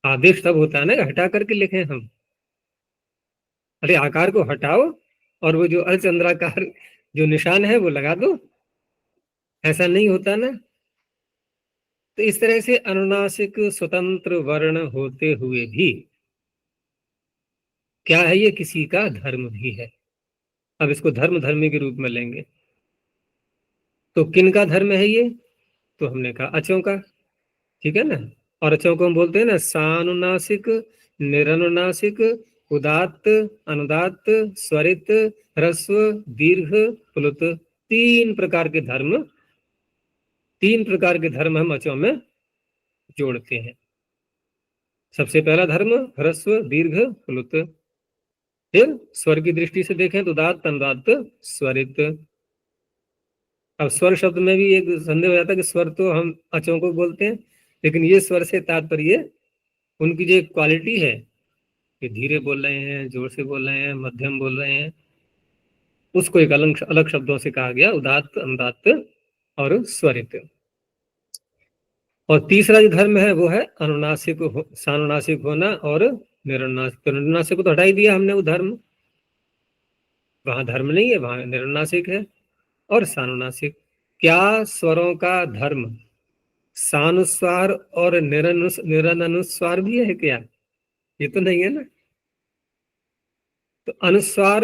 आदेश तब होता है ना हटा करके लिखें हम। अरे आकार को हटाओ और वो जो अर्धचंद्राकार जो निशान है वो लगा दो, ऐसा नहीं होता ना। तो इस तरह से अनुनासिक स्वतंत्र वर्ण होते हुए भी क्या है, ये किसी का धर्म भी है। अब इसको धर्म धर्मी के रूप में लेंगे तो किन का धर्म है ये? तो हमने कहा अचों का, ठीक है ना। और अचों को हम बोलते हैं ना सानुनासिक, निरनुनासिक, उदात्त, अनुदात्त, स्वरित, ह्रस्व, दीर्घ, प्लुत। तीन प्रकार के धर्म हम अचों में जोड़ते हैं। सबसे पहला धर्म ह्रस्व, दीर्घ, प्लुत। फिर स्वर की दृष्टि से देखें तो उदात्त, अनुदात्त, स्वरित। अब स्वर शब्द में भी एक संदेह हो जाता है कि स्वर तो हम अचों को बोलते हैं, लेकिन ये स्वर से तात्पर्य उनकी जो क्वालिटी है कि धीरे बोल रहे हैं, जोर से बोल रहे हैं, मध्यम बोल रहे हैं, उसको एक अलग अलग शब्दों से कहा गया, उदात्त, अनुदात्त और स्वरित। और तीसरा जो धर्म है वो है अनुनासिक सानुनासिक होना और निरनुनासिक। तो निरनुनासिक को तो हटा ही दिया हमने, वो धर्म वहां धर्म नहीं है, वहां निरनुनासिक है और सानुनासिक। क्या स्वरों का धर्म सानुस्वार और निरनुस्वार भी है क्या? ये तो नहीं है ना। तो अनुस्वार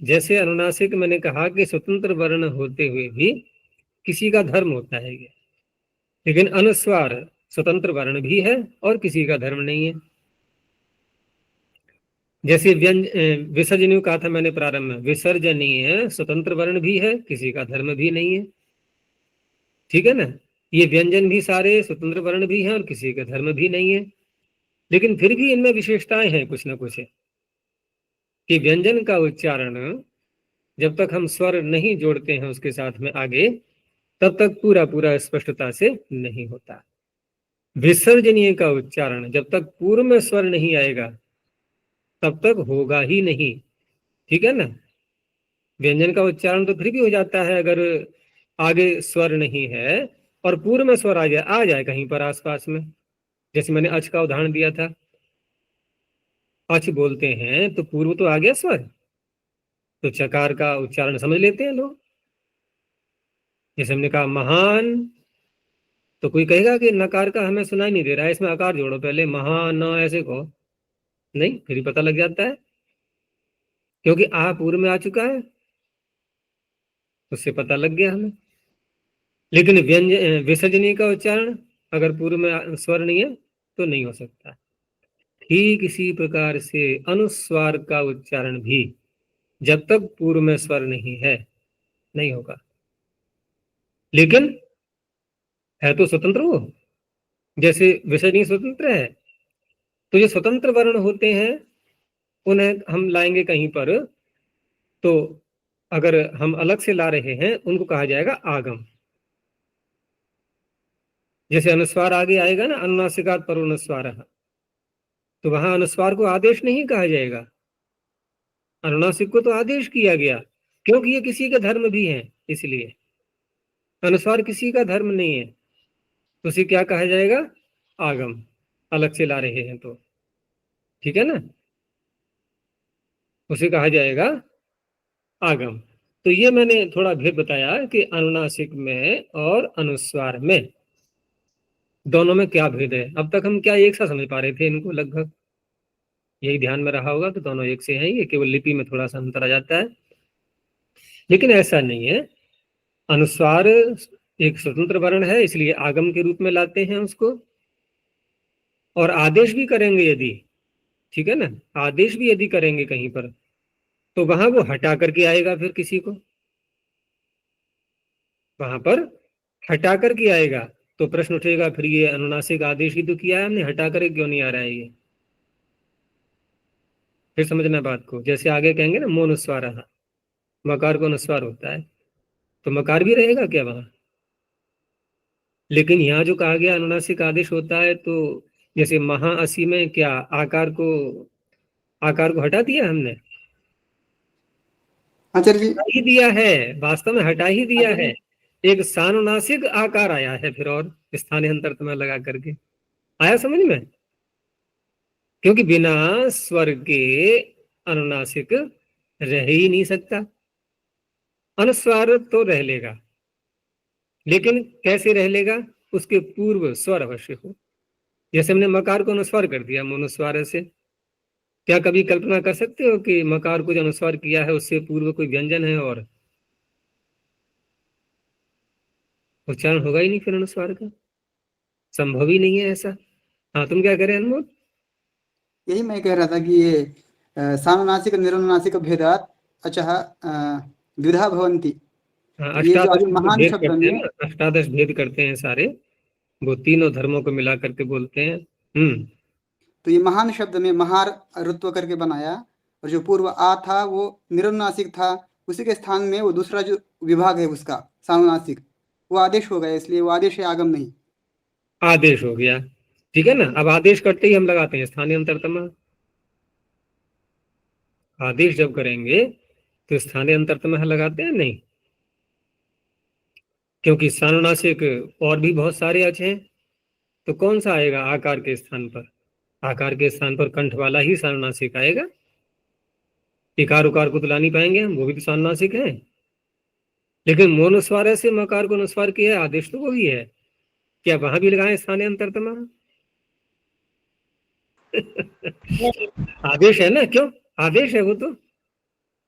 जैसे अनुनासिक मैंने कहा कि स्वतंत्र वर्ण होते हुए भी किसी का धर्म होता है ये, लेकिन अनुस्वार स्वतंत्र वर्ण भी है और किसी का धर्म नहीं है। जैसे विसर्जनीय कहा था मैंने प्रारंभ में, विसर्जनीय स्वतंत्र वर्ण भी है, किसी का धर्म भी नहीं है, ठीक है ना। ये व्यंजन भी सारे स्वतंत्र वर्ण भी हैं और किसी का धर्म भी नहीं है, लेकिन फिर भी इनमें विशेषताएं हैं कुछ ना कुछ है कि व्यंजन का उच्चारण जब तक हम स्वर नहीं जोड़ते हैं उसके साथ में आगे, तब तक पूरा पूरा स्पष्टता से नहीं होता। विसर्जनीय का उच्चारण जब तक पूर्व में स्वर नहीं आएगा तब तक होगा ही नहीं, ठीक है ना। व्यंजन का उच्चारण तो फिर भी हो जाता है अगर आगे स्वर नहीं है और पूर्व में स्वर आ जाए कहीं पर आसपास में। जैसे मैंने अच का उदाहरण दिया था, अच बोलते हैं तो पूर्व तो आ गया स्वर, तो चकार का उच्चारण समझ लेते हैं लोग। जैसे हमने कहा महान, तो कोई कहेगा कि नकार का हमें सुनाई नहीं दे रहा है, इसमें आकार जोड़ो पहले, महान ऐसे कहो, नहीं, फिर पता लग जाता है क्योंकि आ पूर्व में आ चुका है, उससे पता लग गया हमें। लेकिन व्यंजन विसर्जनीय का उच्चारण अगर पूर्व में स्वर नहीं है तो नहीं हो सकता। ठीक इसी प्रकार से अनुस्वार का उच्चारण भी जब तक पूर्व में स्वर नहीं है नहीं होगा, लेकिन है तो स्वतंत्र वो। जैसे विसर्जनीय स्वतंत्र है, तो जो स्वतंत्र वर्ण होते हैं उन्हें हम लाएंगे कहीं पर, तो अगर हम अलग से ला रहे हैं उनको कहा जाएगा आगम। जैसे अनुस्वार आगे आएगा ना, अनुनासिकात पर अनुस्वार, तो वहां अनुस्वार को आदेश नहीं कहा जाएगा, अनुनासिक को तो आदेश किया गया क्योंकि ये किसी का धर्म भी है, इसलिए अनुस्वार किसी का धर्म नहीं है, तो उसे क्या कहा जाएगा? आगम। अलग से ला रहे हैं तो, ठीक है ना, उसे कहा जाएगा आगम। तो ये मैंने थोड़ा भेद बताया कि अनुनासिक में और अनुस्वार में दोनों में क्या भेद है। अब तक हम क्या एक सा समझ पा रहे थे इनको, लगभग यही ध्यान में रहा होगा कि दोनों एक से हैं, ये केवल लिपि में थोड़ा सा अंतर आ जाता है, लेकिन ऐसा नहीं है। अनुस्वार एक स्वतंत्र वर्ण है, इसलिए आगम के रूप में लाते हैं उसको, और आदेश भी करेंगे यदि, ठीक है ना, आदेश भी यदि करेंगे कहीं पर तो वहां वो हटा करके आएगा, फिर किसी को वहां पर हटा करके आएगा। तो प्रश्न उठेगा फिर ये अनुनासिक आदेश ही तो किया है हमने, हटा कर क्यों नहीं आ रहा है ये? फिर समझना बात को। जैसे आगे कहेंगे ना मोनुस्वार, मकार को अनुस्वार होता है, तो मकार भी रहेगा क्या वहां? लेकिन यहाँ जो कहा गया अनुनासिक आदेश होता है, तो जैसे महाअसी में क्या आकार को हटा दिया हमने, आचार्य जी हटा ही दिया है, वास्तव में हटा ही दिया है। एक सानुनासिक आकार आया है फिर, और स्थानीय अंतरतम लगा करके आया समझ में। क्योंकि बिना स्वर के अनुनासिक रह ही नहीं सकता। अनुस्वार तो रह लेगा, लेकिन कैसे रह लेगा? उसके पूर्व स्वर अवश्य हो। जैसे हमने मकार को अनुस्वार कर दिया अनुस्वार से, क्या कभी कल्पना कर सकते हो कि मकार को जो अनुस्वार किया है उससे पूर्व कोई व्यंजन है और उच्चारण होगा ही नहीं फिर अनुस्वार का, संभव ही नहीं है ऐसा। हाँ, तुम क्या करें अनमोल? यही मैं कह रहा था कि ये सानुनासिक निरनुनासिक भेदात अचः द्विधा भवन्ति। हाँ, ये जो अष्टादश अभी महान भेद शब्द करते हैं में, ना, अष्टादश भेद करते हैं सारे, वो तीनों धर्मों को मिला करके बोलते हैं। तो ये महान शब्द में महार रुत्व करके बनाया, और जो पूर्व आ था वो निरनुनासिक था, उसी के स्थान में वो दूसरा जो विभाग है उसका सानुनासिक, वो आदेश हो गया, इसलिए वो आदेश है, आगम नहीं। आदेश हो गया, ठीक है ना। अब आदेश करते ही हम लगाते हैं स्थानीय अंतरतम। आदेश जब करेंगे तो स्थानीय अंतरतम लगाते हैं नहीं, क्योंकि सानुनासिक और भी बहुत सारे अच हैं। तो कौन सा आएगा आकार के स्थान पर? आकार के स्थान पर कंठ वाला ही सानुनासिक आएगा। इकार उकार को तो ला नहीं पाएंगे हम, वो भी तो सानुनासिक है। लेकिन मोनुस्वार से मकार को अनुस्वार किया है, आदेश तो वही है। क्या वहां भी लगाए स्थानीय अंतरतम? आदेश है ना, क्यों? आदेश है वो तो।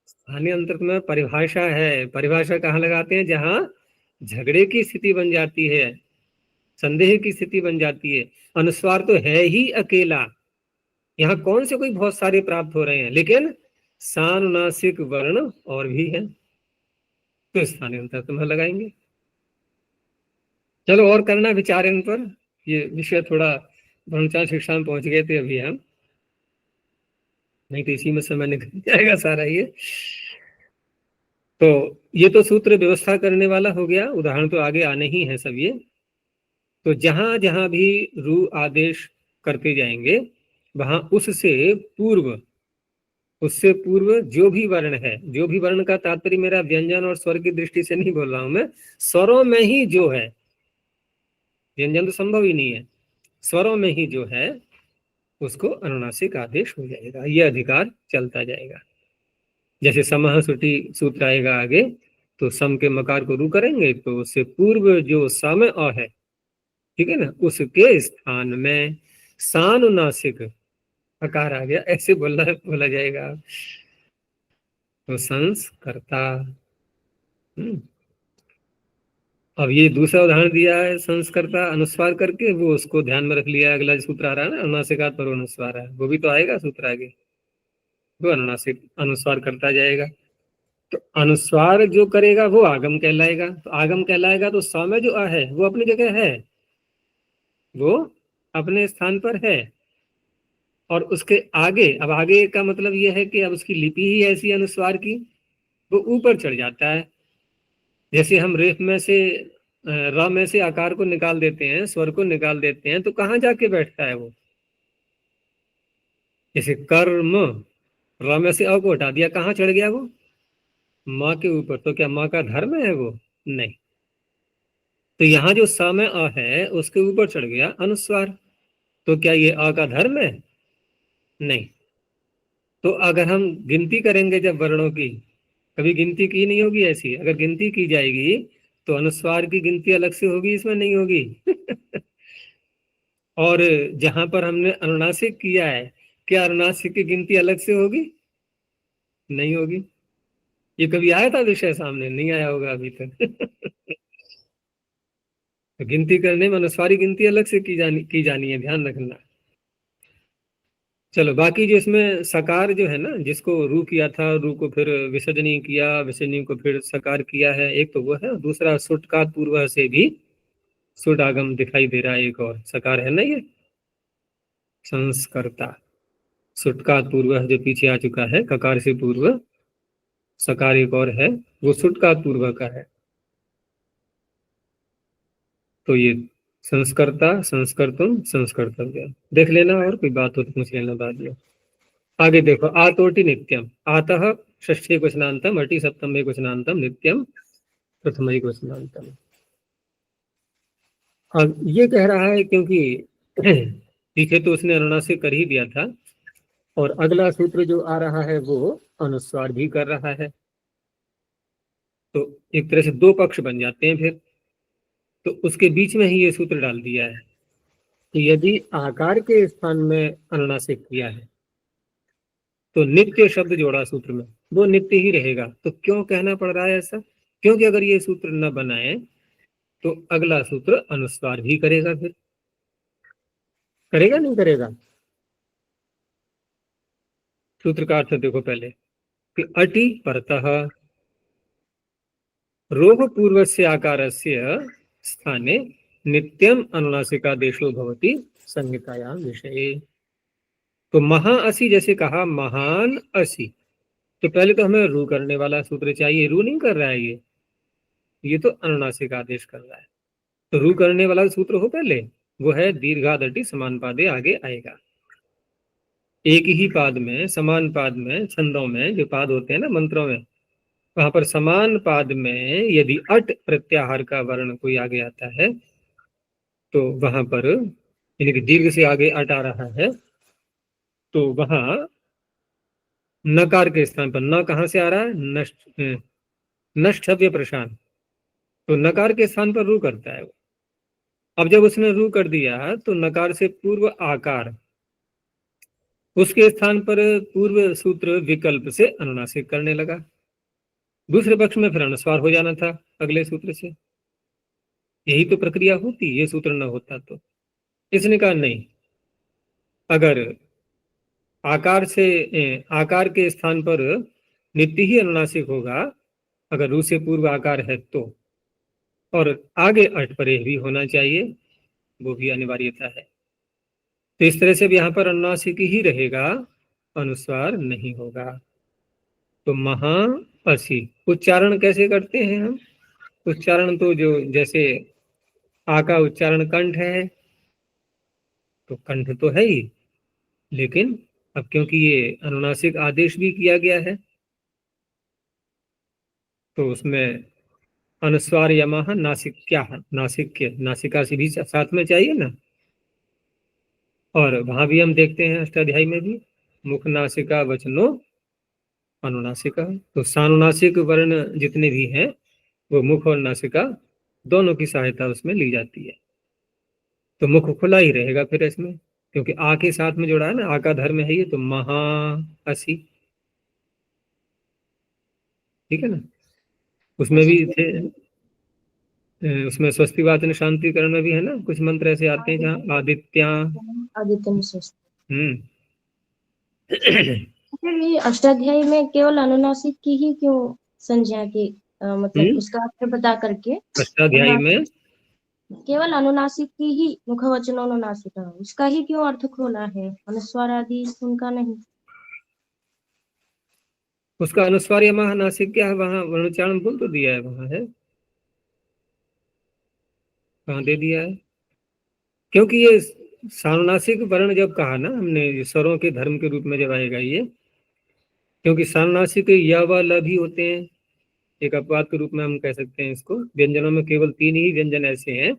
स्थानीय अंतरतम परिभाषा है। परिभाषा कहाँ लगाते हैं? जहां झगड़े की स्थिति बन जाती है, संदेह की स्थिति बन जाती है। अनुस्वार तो है ही अकेला, यहाँ कौन से कोई बहुत सारे प्राप्त हो रहे हैं, लेकिन सानुनासिक वर्ण और भी है, तो स्थानीय अंतरतम लगाएंगे। चलो और करना विचार इन पर। ये विषय थोड़ा ब्रह्मचार्य शिक्षा में पहुंच गए थे अभी हम, नहीं तो इसी में समय निकल जाएगा सारा ये। तो ये तो सूत्र व्यवस्था करने वाला हो गया, उदाहरण तो आगे आने ही है सब ये। तो जहां जहां भी रू आदेश करते जाएंगे, वहां उससे पूर्व जो भी वर्ण है, जो भी वर्ण का तात्पर्य मेरा व्यंजन और स्वर की दृष्टि से नहीं बोल रहा हूं मैं, स्वरों में ही जो है, व्यंजन तो संभव ही नहीं है, स्वरों में ही जो है उसको अनुनासिक आदेश हो जाएगा, यह अधिकार चलता जाएगा। जैसे समह सुटी सूत्र आएगा आगे, तो सम के मकार को रू करेंगे तो उससे पूर्व जो सम अ है, ठीक है ना, उसके स्थान में सानुनासिक आकार आ गया, ऐसे बोला जाएगा। तो संस्कर्ता। अब ये दूसरा उदाहरण दिया है संस्कर्ता अनुस्वार करके, वो उसको ध्यान में रख लिया। अगला सूत्र आ रहा है ना, अनुनासिकात पर अनुस्वार है, वो भी तो आएगा सूत्र आगे, वो अनुनासिक अनुस्वार करता जाएगा। तो अनुस्वार जो करेगा वो आगम कहलाएगा। तो आगम कहलाएगा तो स में जो आ है वो अपनी जगह है, वो अपने स्थान पर है। और उसके आगे, अब आगे का मतलब यह है कि अब उसकी लिपि ही ऐसी अनुस्वार की, वो ऊपर चढ़ जाता है। जैसे हम रेफ में से र में से आकार को निकाल देते हैं, स्वर को निकाल देते हैं, तो कहाँ जाके बैठता है वो? जैसे कर्म, र में से अ को हटा दिया, कहाँ चढ़ गया वो? माँ के ऊपर। तो क्या माँ का धर्म है वो? नहीं। तो यहाँ जो स में अ है उसके ऊपर चढ़ गया अनुस्वार, तो क्या ये अ का धर्म है? नहीं। तो अगर हम गिनती करेंगे जब वर्णों की, कभी गिनती की नहीं होगी ऐसी, अगर गिनती की जाएगी तो अनुस्वार की गिनती अलग से होगी, इसमें नहीं होगी। और जहां पर हमने अनुनासिक किया है, क्या अनुनासिक की गिनती अलग से होगी? नहीं होगी। ये कभी आया था विषय सामने? नहीं आया होगा अभी तक। तो गिनती करने में अनुस्वारी गिनती अलग से की जानी है, ध्यान रखना। चलो बाकी जो इसमें सकार जो है ना, जिसको रू किया था, रू को फिर विसर्जनी किया, विसर्जनी को फिर सकार किया है, एक तो वो है, दूसरा सुटका पूर्व से भी सुट आगम दिखाई दे रहा है, एक और सकार है ना ये संस्कर्ता। सुटका पूर्व जो पीछे आ चुका है, ककार से पूर्व सकार एक और है, वो सुटका पूर्व का है। तो ये संस्कर्ता, संस्कर्तुम, संस्कर्तव्य देख लेना, और कोई बात हो तो पूछ लेना बाद में। आगे देखो, आतोटि नित्यम, आतः षष्ठी क्वचनांतम अटि सप्तमे क्वचनांतम नित्यम प्रथम क्वचनांतम। अब ये कह रहा है क्योंकि पीछे तो उसने अनुनासिक कर ही दिया था, और अगला सूत्र जो आ रहा है वो अनुस्वार भी कर रहा है, तो एक तरह से दो पक्ष बन जाते हैं फिर। तो उसके बीच में ही ये सूत्र डाल दिया है कि यदि आकार के स्थान में अनुनासिक किया है तो नित्य शब्द जोड़ा सूत्र में, वो नित्य ही रहेगा। तो क्यों कहना पड़ रहा है ऐसा? क्योंकि अगर ये सूत्र न बनाए तो अगला सूत्र अनुस्वार भी करेगा, फिर करेगा नहीं करेगा? सूत्र का अर्थ देखो पहले कि अटि परतः रोह पूर्वस्य आकारस्य स्थाने नित्यम अनुनासिकादेशो भवति संहितायां विषये। तो महा असी जैसे कहा महान असी, तो पहले तो हमें रू करने वाला सूत्र चाहिए, रू नहीं कर रहा है ये तो अनुनासिक आदेश कर रहा है। तो रू करने वाला सूत्र हो पहले, वो है दीर्घादटि समान पादे, आगे आएगा। एक ही पाद में, समान पाद में, छंदों में जो पाद होते हैं ना मंत्रों में, वहां पर समान पाद में यदि अट प्रत्याहार का वर्ण कोई आगे आता है तो वहां पर, यानी कि दीर्घ से आगे अट आ रहा है, तो वहां नकार के स्थान पर, न कहां से आ रहा है? नष्टव्य प्रशांत, तो नकार के स्थान पर रू करता है वो। अब जब उसने रू कर दिया तो नकार से पूर्व आकार, उसके स्थान पर पूर्व सूत्र विकल्प से अनुनासिक करने लगा। दूसरे पक्ष में फिर अनुस्वार हो जाना था अगले सूत्र से। यही तो प्रक्रिया होती, ये सूत्र न होता तो। इसने कहा नहीं, अगर आकार के स्थान पर नित्य ही अनुनासिक होगा, अगर रू से पूर्व आकार है तो, और आगे अट परे भी होना चाहिए, वो भी अनिवार्यता है। तो इस तरह से भी यहाँ पर अनुनासिक ही रहेगा, अनुस्वार नहीं होगा। तो महा असी उच्चारण कैसे करते हैं हम? उच्चारण तो जो जैसे आ का उच्चारण कंठ है, तो कंठ तो है ही, लेकिन अब क्योंकि ये अनुनासिक आदेश भी किया गया है तो उसमें अनुस्वार या महा नासिक क्या है, नासिक के नासिका से भी साथ में चाहिए ना। और वहां भी हम देखते हैं अष्टाध्यायी में भी मुख नासिका वचनो अनुनासिका, तो सानुनासिक वर्ण जितने भी हैं वो मुख और नासिका दोनों की सहायता उसमें ली जाती है। तो मुख खुला ही रहेगा फिर इसमें, क्योंकि आ के साथ में जोड़ा है ना, आ का धर्म है ये, तो महा असी, ठीक है ना। उसमें भी थे, उसमें स्वस्तिवाचन शांतिकरण में भी है ना, कुछ मंत्र ऐसे आते हैं जहाँ आदित्या आदित्य स्वस्ति। फिर ये अष्टाध्यायी में केवल अनुनासिक की ही क्यों संज्ञा की, मतलब उसका अर्थ बता करके अष्टाध्यायी में केवल अनुनासिक की ही मुखवचन अनुनासिक, उसका ही क्यों अर्थ खोला है, अनुस्वार आदि उनका नहीं? उसका अनुस्वार या महा नासिक क्या है, वहां वर्णोच्चारण बोल तो दिया है, वहां है, कहाँ दे दिया है? क्योंकि ये सानुनासिक वर्ण जब कहा ना हमने, स्वरों के धर्म के रूप में जब आएगा ये, क्योंकि सानुनासिक या व ल भी होते हैं, एक अपवाद के रूप में हम कह सकते हैं इसको। व्यंजनों में केवल 3 ही व्यंजन ऐसे हैं,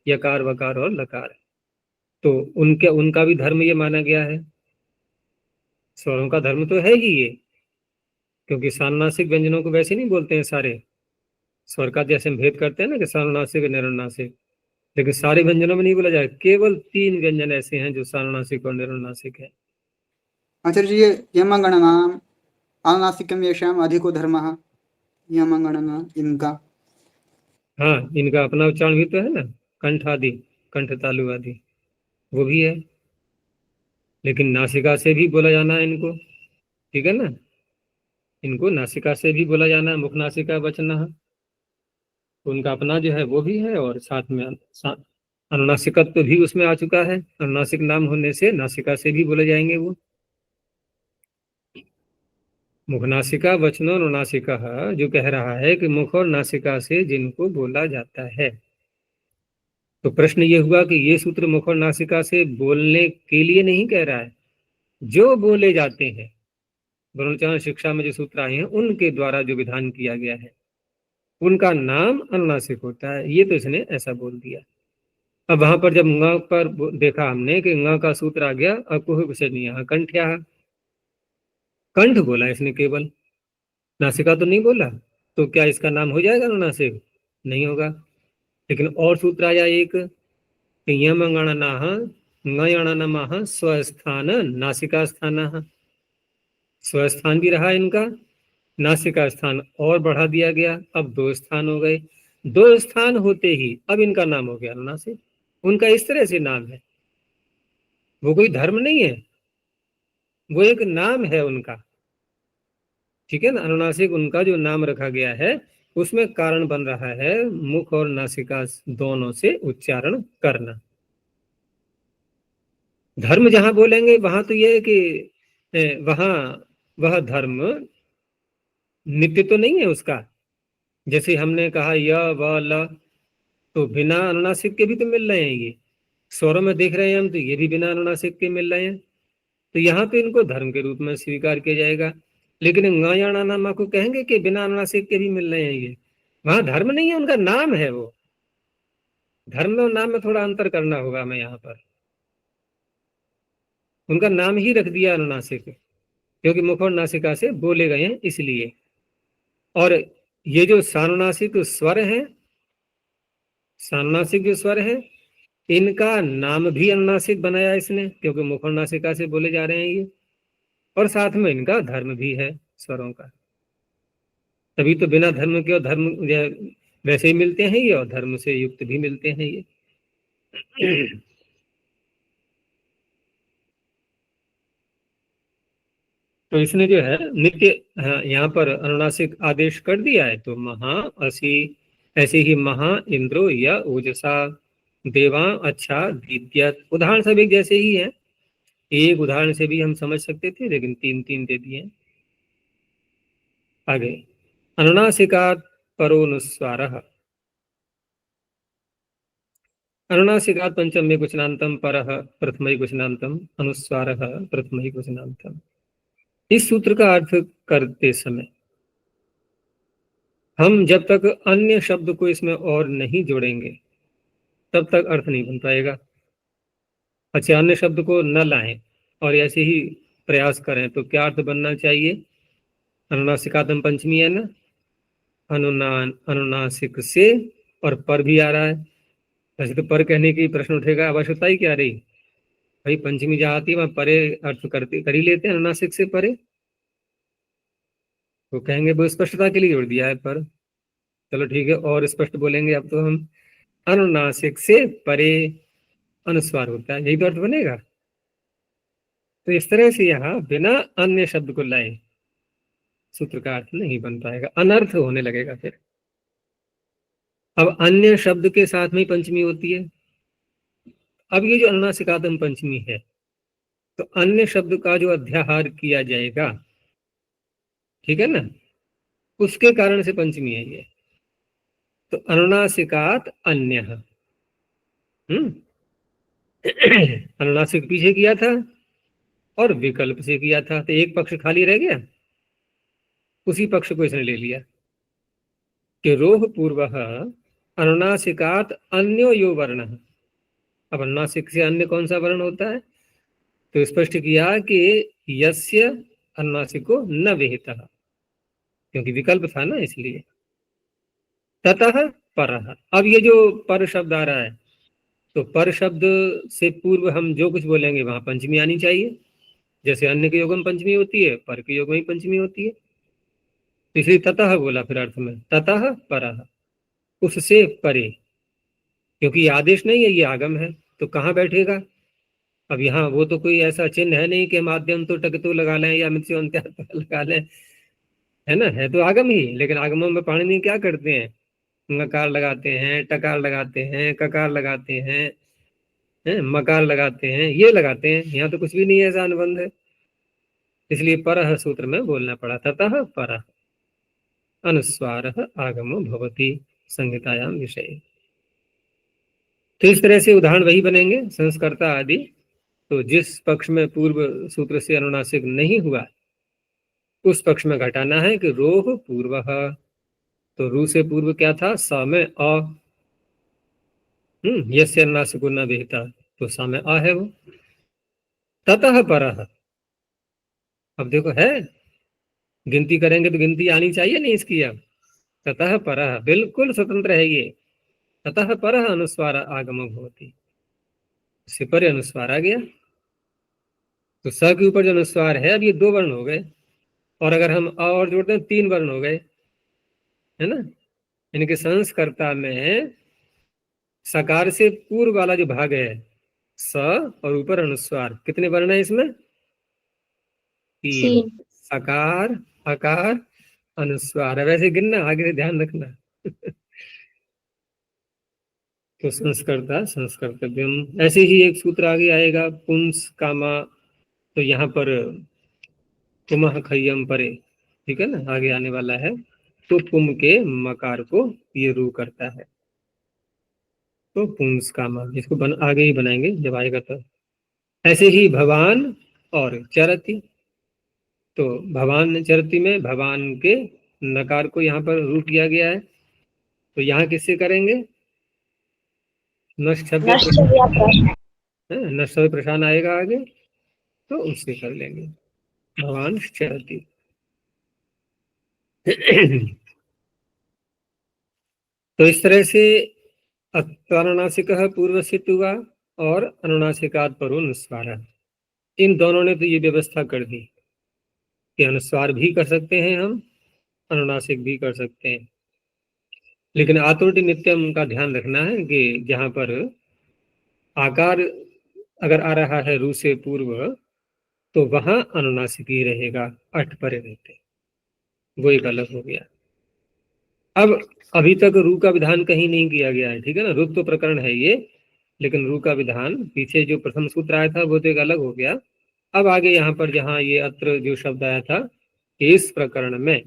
यकार वकार और लकार, तो उनका भी धर्म ये माना गया है। स्वरों का धर्म तो है ही ये, क्योंकि सानुनासिक व्यंजनों को वैसे नहीं बोलते हैं सारे, स्वर का जैसे हम भेद करते हैं ना कि सानुनासिक निरनुनासिक, लेकिन सारे व्यंजनों में नहीं बोला जाए, केवल 3 व्यंजन ऐसे हैं जो सानुनासिक और निरनुनासिक है। आचार्य जी, ये यमगणनाम अनुनासिकम येषाम अधिको धर्मः, यमगणना इनका, हाँ, इनका अपना उच्चारण भी तो है ना, कंठ आदि, कंठ तालु आदि, वो भी है, लेकिन नासिका से भी बोला जाना है इनको, ठीक है ना, इनको नासिका से भी बोला जाना है, मुख नासिका वचन, तो उनका अपना जो है वो भी है, और साथ में अनुनासिकत्व भी उसमें आ चुका है, अनुनासिक नाम होने से नासिका से भी बोले जाएंगे वो। मुख नासिका वचनो अनुनासिका जो कह रहा है कि मुख और नासिका से जिनको बोला जाता है, तो प्रश्न ये हुआ कि ये सूत्र मुख और नासिका से बोलने के लिए नहीं कह रहा है, जो बोले जाते हैं वरुणाचारण शिक्षा में जो सूत्र आए हैं उनके द्वारा जो विधान किया गया है उनका नाम अनुनासिक होता है। ये तो इसने ऐसा बोल दिया। अब वहां पर जब ङ पर देखा हमने कि ङ का सूत्र आ गया, अब कोई विषय नहीं, यहाँ कंठ क्या है, कंठ बोला इसने, केवल नासिका तो नहीं बोला, तो क्या इसका नाम हो जाएगा अनुनासिक? नहीं होगा। लेकिन और सूत्र आया एक, यमगणनाः ङयणनमः स्वस्थान नासिका स्थान, स्वस्थान भी रहा इनका, नासिका स्थान और बढ़ा दिया गया, अब 2 स्थान हो गए। 2 स्थान होते ही अब इनका नाम हो गया अनुनासिक। उनका इस तरह से नाम है, वो कोई धर्म नहीं है, वो एक नाम है उनका, ठीक है ना। अनुनासिक उनका जो नाम रखा गया है उसमें कारण बन रहा है मुख और नासिका दोनों से उच्चारण करना। धर्म जहां बोलेंगे वहां तो ये है कि वहां वह धर्म नित्य तो नहीं है उसका। जैसे हमने कहा य व ल, तो बिना अनुनासिक के भी तो मिल रहे हैं, ये स्वरों में देख रहे हैं हम, तो ये भी बिना अनुनासिक के मिल रहे हैं, तो यहाँ पे इनको धर्म के रूप में स्वीकार किया जाएगा। लेकिन ङयाणा नामा को कहेंगे कि बिना अनुनासिक के भी मिल रहे हैं, ये वहां धर्म नहीं है, उनका नाम है। वो धर्म और नाम में थोड़ा अंतर करना होगा हमें यहाँ पर। उनका नाम ही रख दिया अनुनासिक, क्योंकि मुख और नासिका से बोले गए हैं इसलिए। और ये जो सानुनासिक स्वर है, सानुनासिक जो स्वर है, इनका नाम भी अनुनासिक बनाया इसने, क्योंकि मुख और नासिका से बोले जा रहे हैं ये, और साथ में इनका धर्म भी है स्वरों का। तभी तो बिना धर्म के और धर्म वैसे ही मिलते हैं ये, और धर्म से युक्त भी मिलते हैं ये। तो इसने जो है नित्य यहाँ पर अनुनासिक आदेश कर दिया है, तो महा असी, ऐसे ही महा इंद्रो या ओजसा देवा अच्छा दीप्यत, उदाहरण सब एक जैसे ही है, एक उदाहरण से भी हम समझ सकते थे, लेकिन 3-3 दे दिए। आगे अनुनासिकात् परोनुस्वारः, अनुनासिकात् पंचमे क्वचनान्तम परः प्रथमे क्वचनान्तम अनुस्वारः प्रथमे क्वचनान्तम। इस सूत्र का अर्थ करते समय हम जब तक अन्य शब्द को इसमें और नहीं जोड़ेंगे तब तक अर्थ नहीं बन पाएगा। अच्छा, अन्य शब्द को न लाएं और ऐसे ही प्रयास करें तो क्या अर्थ बनना चाहिए? अनुनासिकातम पंचमी है ना, अनुनासिक से, और पर भी आ रहा है। वैसे तो पर कहने की प्रश्न उठेगा, आवश्यकता ही क्या रही भाई, पंचमी जहाँ आती है वहां परे अर्थ करते कर ही लेते हैं, अनुनासिक से परे। तो कहेंगे वो स्पष्टता के लिए जोड़ दिया है पर, चलो ठीक है, और स्पष्ट बोलेंगे अब तो हम, अनुनासिक से परे अनुस्वार होता है, यही तो अर्थ बनेगा। तो इस तरह से यहाँ बिना अन्य शब्द को लाए सूत्र का अर्थ नहीं बन पाएगा, अनर्थ होने लगेगा फिर। अब अन्य शब्द के साथ में पंचमी होती है। अब ये जो अनुनासिकातम पंचमी है, तो अन्य शब्द का जो अध्याहार किया जाएगा, ठीक है ना, उसके कारण से पंचमी है ये। तो अनुनासिकात अन्य, अनुनासिक पीछे किया था और विकल्प से किया था, तो एक पक्ष खाली रह गया, उसी पक्ष को इसने ले लिया कि रोह पूर्व अनुनासिकात अन्यो यो वर्ण। अब अनुनासिक से अन्य कौन सा वर्ण होता है? तो स्पष्ट किया कि यस्य अनुनासिको न विहितः, क्योंकि विकल्प था ना इसलिए। ततः परः, अब ये जो पर शब्द आ रहा है, तो पर शब्द से पूर्व हम जो कुछ बोलेंगे वहां पंचमी आनी चाहिए। जैसे अन्य के योग में पंचमी होती है, पर के योग में ही पंचमी होती है, तो इसलिए ततः बोला फिर अर्थ में, ततः परः, उससे परे, क्योंकि ये आदेश नहीं है, ये आगम है, तो कहाँ बैठेगा? अब यहाँ वो तो कोई ऐसा चिन्ह है नहीं कि माध्यम तो टक तो लगा लें या मृत्यु अंत्य लगा लें, है ना, है तो आगम ही। लेकिन आगमों में पाणिनि क्या करते हैं? नकार लगाते हैं, टकार लगाते हैं, ककार लगाते हैं, मकार लगाते हैं, ये लगाते हैं। यहाँ तो कुछ भी नहीं है ऐसा अनुबंध है, इसलिए परः सूत्र में बोलना पड़ा, ततः परः अनुस्वारः आगमो भवति संहितायाम विषय। तो इस तरह से उदाहरण वही बनेंगे, संस्कर्ता आदि। तो जिस पक्ष में पूर्व सूत्र से अनुनासिक नहीं हुआ उस पक्ष में घटाना है कि रोह पूर्व, तो रू से पूर्व क्या था, स में अ, यस्य अन्नासिको न विहिता, तो स में अ है वो। ततः परः, अब देखो है, गिनती करेंगे तो गिनती आनी चाहिए नहीं इसकी। अब ततः परः बिल्कुल स्वतंत्र है ये, ततः परः अनुस्वार आगम भवति, इससे परे अनुस्वार आ गया। तो स के ऊपर जो अनुस्वार है, अब ये 2 वर्ण हो गए, और अगर हम अ और जोड़ते हैं 3 वर्ण हो गए, है ना। इनके संस्कर्ता में सकार से पूर्व वाला जो भाग है स, और ऊपर अनुस्वार, कितने वर्ण है इसमें, 3। 3। सकार, अकार, अनुस्वार। वैसे गिनना, आगे से ध्यान रखना। तो संस्कर्ता संस्कर्तव्यम। ऐसे ही एक सूत्र आगे आएगा, पुंस कामा, तो यहाँ पर पुमः खय्यम परे, ठीक है ना, आगे आने वाला है। तो पुम के मकार को ये रू करता है, तो पुंस कामा, इसको आगे ही बनाएंगे जब आएगा तो। ऐसे ही भवान और चरति, तो भवान चरति में भवान के नकार को यहाँ पर रू किया गया है, तो यहाँ किससे करेंगे, नष्टव्य नष्टव्य प्रशान आएगा आगे, तो उससे कर लेंगे, भवान चरति। तो इस तरह से अनुनासिक पूर्व से हुआ, और अनुनासिकात परोनुस्वार, इन दोनों ने तो ये व्यवस्था कर दी कि अनुस्वार भी कर सकते हैं हम, अनुनासिक भी कर सकते हैं। लेकिन आतुर्टी नित्यम का ध्यान रखना है कि जहां पर आकार अगर आ रहा है रू से पूर्व, तो वहां अनुनासिक ही रहेगा, अठ परे रहते, वो एक अलग हो गया। अब अभी तक रू का विधान कहीं नहीं किया गया है, ठीक है ना, रुत तो प्रकरण है ये, लेकिन रू का विधान पीछे जो प्रथम सूत्र आया था वो तो एक अलग हो गया। अब आगे यहाँ पर जहाँ ये अत्र जो शब्द आया था इस प्रकरण में,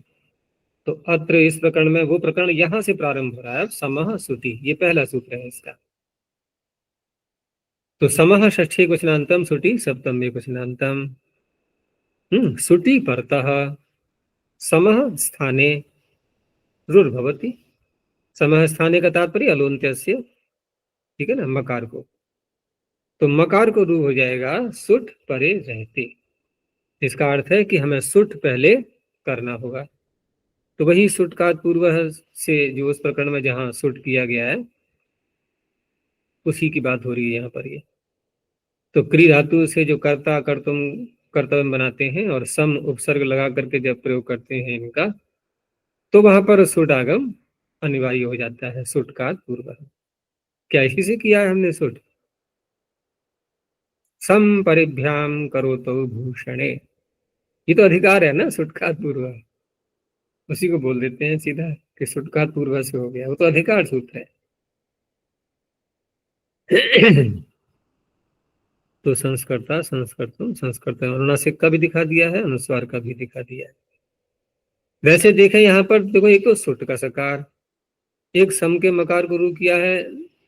तो अत्र इस प्रकरण में, वो प्रकरण यहाँ से प्रारंभ हो रहा है। समः सुति, ये पहला सूत्र है इसका। तो समः षष्ठी क्वचनांतम, सुति सप्तमी क्वचनांतम। सुति परतः, समः स्थाने रुर्भवति। समः स्थाने का तात्पर्य अलोन्त्यस्य, ठीक है ना, मकार को, तो मकार को रू हो जाएगा सुठ परे रहते। इसका अर्थ है कि हमें सुठ पहले करना होगा। तो वही सुठ का पूर्व से जो उस प्रकरण में जहां सुठ किया गया है उसी की बात हो रही है यहाँ पर ये। तो क्री धातु से जो कर्ता कर्तुम कर्तव्य बनाते हैं और सम उपसर्ग लगा करके जब प्रयोग करते हैं इनका, तो वहां पर सुठ आगम अनिवार्य हो जाता है, सुठ का पूर्व। क्या इसी से किया है हमने सुठ, सम परिभ्याम करो तो भूषणे, ये तो अधिकार है ना सुटका पूर्व, उसी को बोल देते हैं सीधा कि सुटका पूर्व से हो गया, वो तो अधिकार सूत्र है। तो संस्कर्ता संस्कर्तुम संस्कर्तम, अनुनासिक का भी दिखा दिया है, अनुस्वार का भी दिखा दिया है। वैसे देखें यहाँ पर देखो, एक तो सुट का सकार, एक सम के मकार को रू किया है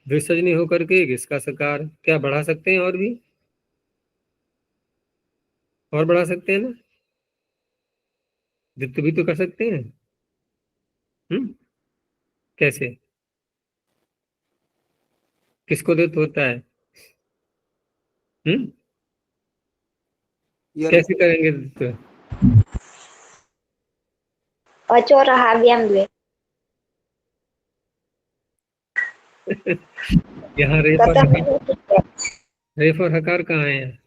विसर्जनी होकर के, एक इसका सकार, क्या बढ़ा सकते हैं और भी, और बढ़ा सकते हैं ना, द्वित्व भी तो कर सकते हैं। कैसे, किसको द्वित्व होता है, कैसे करेंगे द्वित्व, अचोरहाभ्याम द्वे। यहाँ रेफ और हकार कहाँ है,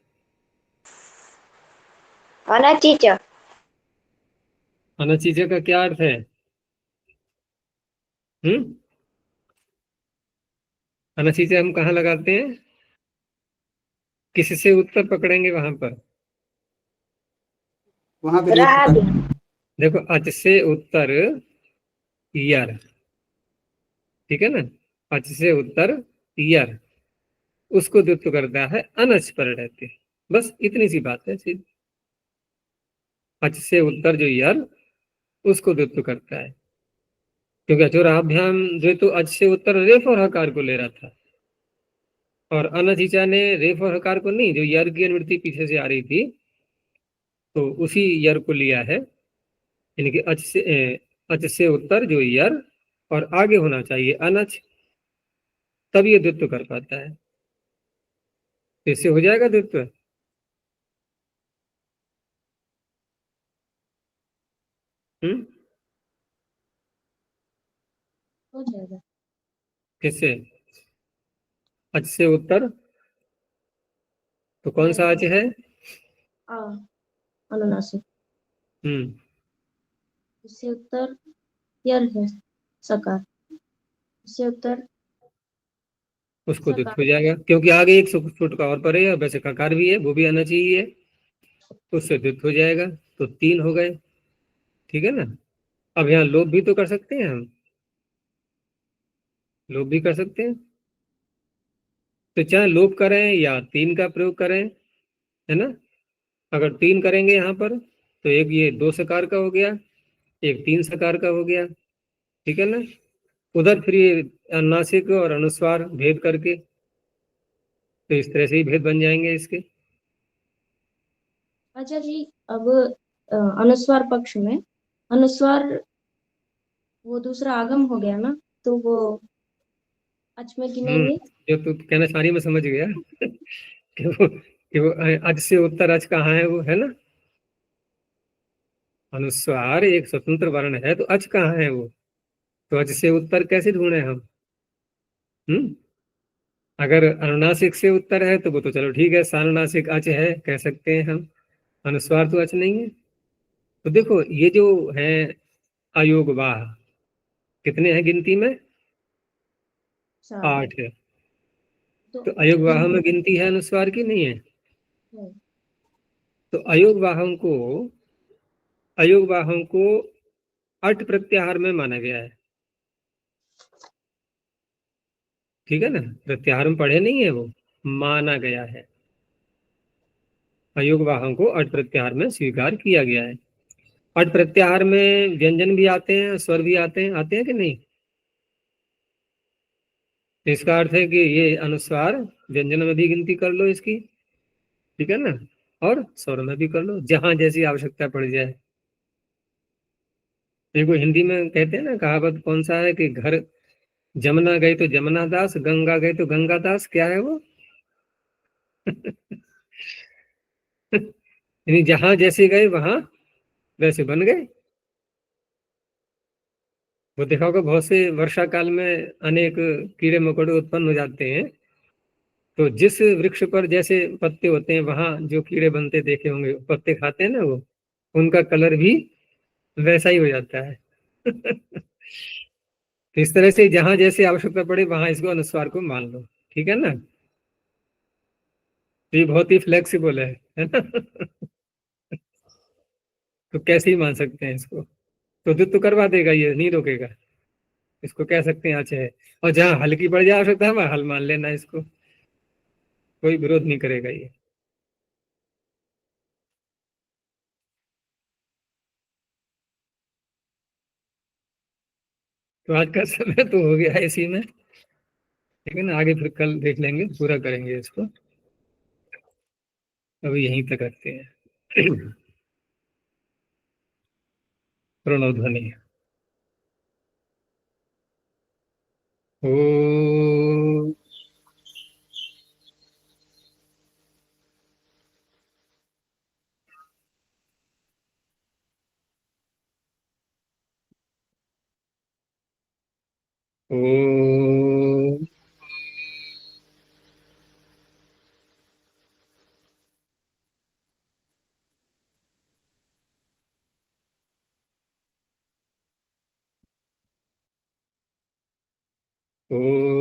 अनचीच। अनचीज का क्या अर्थ है, अनचीज हम कहाँ लगाते हैं, किससे उत्तर पकड़ेंगे वहां पर, वहां पे देखो अच से उत्तर यर, ठीक है ना, अच से उत्तर यर, उसको द्वित्व करता है अनच पर रहते, बस इतनी सी बात है सीधी। अच से उत्तर जो यर, उसको द्वित्व करता है, क्योंकि अचोराभ्याम जो तो अच से उत्तर रेफ और हकार को ले रहा था, और अनचीचा ने रेफ और हकार को नहीं, जो यर की अनुवृत्ति पीछे से आ रही थी तो उसी यर को लिया है, यानी कि अच से उत्तर जो यर और आगे होना चाहिए अनच, तब ये द्वित्व कर पाता है। तो इससे हो जाएगा द्वित्व। हम्म। हो जाएगा। किससे? अच से उत्तर, तो कौन सा अच है? आ अनुनासिक। हम्म। इससे उत्तर यर है सकार। इससे उत्तर उसको द्वित्व सकार। हो जाएगा, क्योंकि आगे एक फुट का और पड़ेगा, वैसे ककार भी है, वो भी आना चाहिए, तो उससे द्वित्व हो जाएगा। तो 3 हो गए। ठीक है ना। अब यहाँ लोप भी तो कर सकते हैं हम, लोप भी कर सकते हैं। तो चाहे लोप करें या 3 का प्रयोग करें, है ना। अगर 3 करेंगे यहाँ पर, तो एक ये 2 सकार का हो गया, एक 3 सकार का हो गया। ठीक है ना। उधर फिर ये अनुनासिक और अनुस्वार भेद करके, तो इस तरह से ही भेद बन जाएंगे इसके। अच्छा जी, अब अनुस्वार पक्ष में अनुस्वार वो दूसरा आगम हो गया ना, तो वो अच में हम्म। गिनेंगे। जो तू कहना सारी में समझ गया कि वो अज से उत्तर अच कहाँ है, वो है ना। अनुस्वार एक स्वतंत्र वर्ण है, तो अच कहाँ है वो, तो अच से उत्तर कैसे ढूंढे हम? हम्म। अगर अनुनासिक से उत्तर है तो वो तो चलो ठीक है, सानुनासिक अच है कह सकते हैं हम, अनुस्वार तो अच नहीं है। तो देखो ये जो है अयोग वाह, कितने हैं गिनती में? सात। 8 है। तो तो अयोग वाह में गिनती है अनुस्वार की नहीं है? है। तो अयोग वाहों को, अयोग वाहों को अट प्रत्याहार में माना गया है। ठीक है ना। प्रत्याहार में पढ़े नहीं है वो, माना गया है। अयोग वाहों को अट प्रत्याहार में स्वीकार किया गया है। अट प्रत्याहार में व्यंजन भी आते हैं, स्वर भी आते हैं कि नहीं? तो इसका अर्थ है कि ये अनुस्वार व्यंजन में भी गिनती कर लो इसकी। ठीक है ना। और स्वर में भी कर लो, जहां जैसी आवश्यकता पड़ जाए। देखो हिंदी में कहते हैं ना, कहावत कौन सा है कि घर जमुना गए तो जमुना दास, गंगा गए तो गंगा दास, क्या है वो? यानी जहां जैसे गए वहां वैसे बन गए। वो देखा होगा बहुत से वर्षा काल में अनेक कीड़े मकोड़े उत्पन्न हो जाते हैं, तो जिस वृक्ष पर जैसे पत्ते होते हैं वहां जो कीड़े बनते देखे होंगे, पत्ते खाते हैं ना वो, उनका कलर भी वैसा ही हो जाता है। तो इस तरह से जहां जैसे आवश्यकता पड़े वहां इसको अनुस्वार को मान लो। ठीक है ना। तो ये बहुत ही फ्लेक्सिबल है ना। तो कैसे ही मान सकते हैं इसको, तो दुत्व तो करवा देगा, ये नहीं रोकेगा। इसको कह सकते हैं अच्छा है। और जहां हल्की पड़ जाए आवश्यकता है वहां हल मान लेना इसको, कोई विरोध नहीं करेगा ये। तो आज का समय तो हो गया है इसी में। ठीक है ना। आगे फिर कल देख लेंगे, पूरा करेंगे इसको। अभी यहीं तक करते हैं। प्रणव ध्वनि। ओ। ओ। ओ।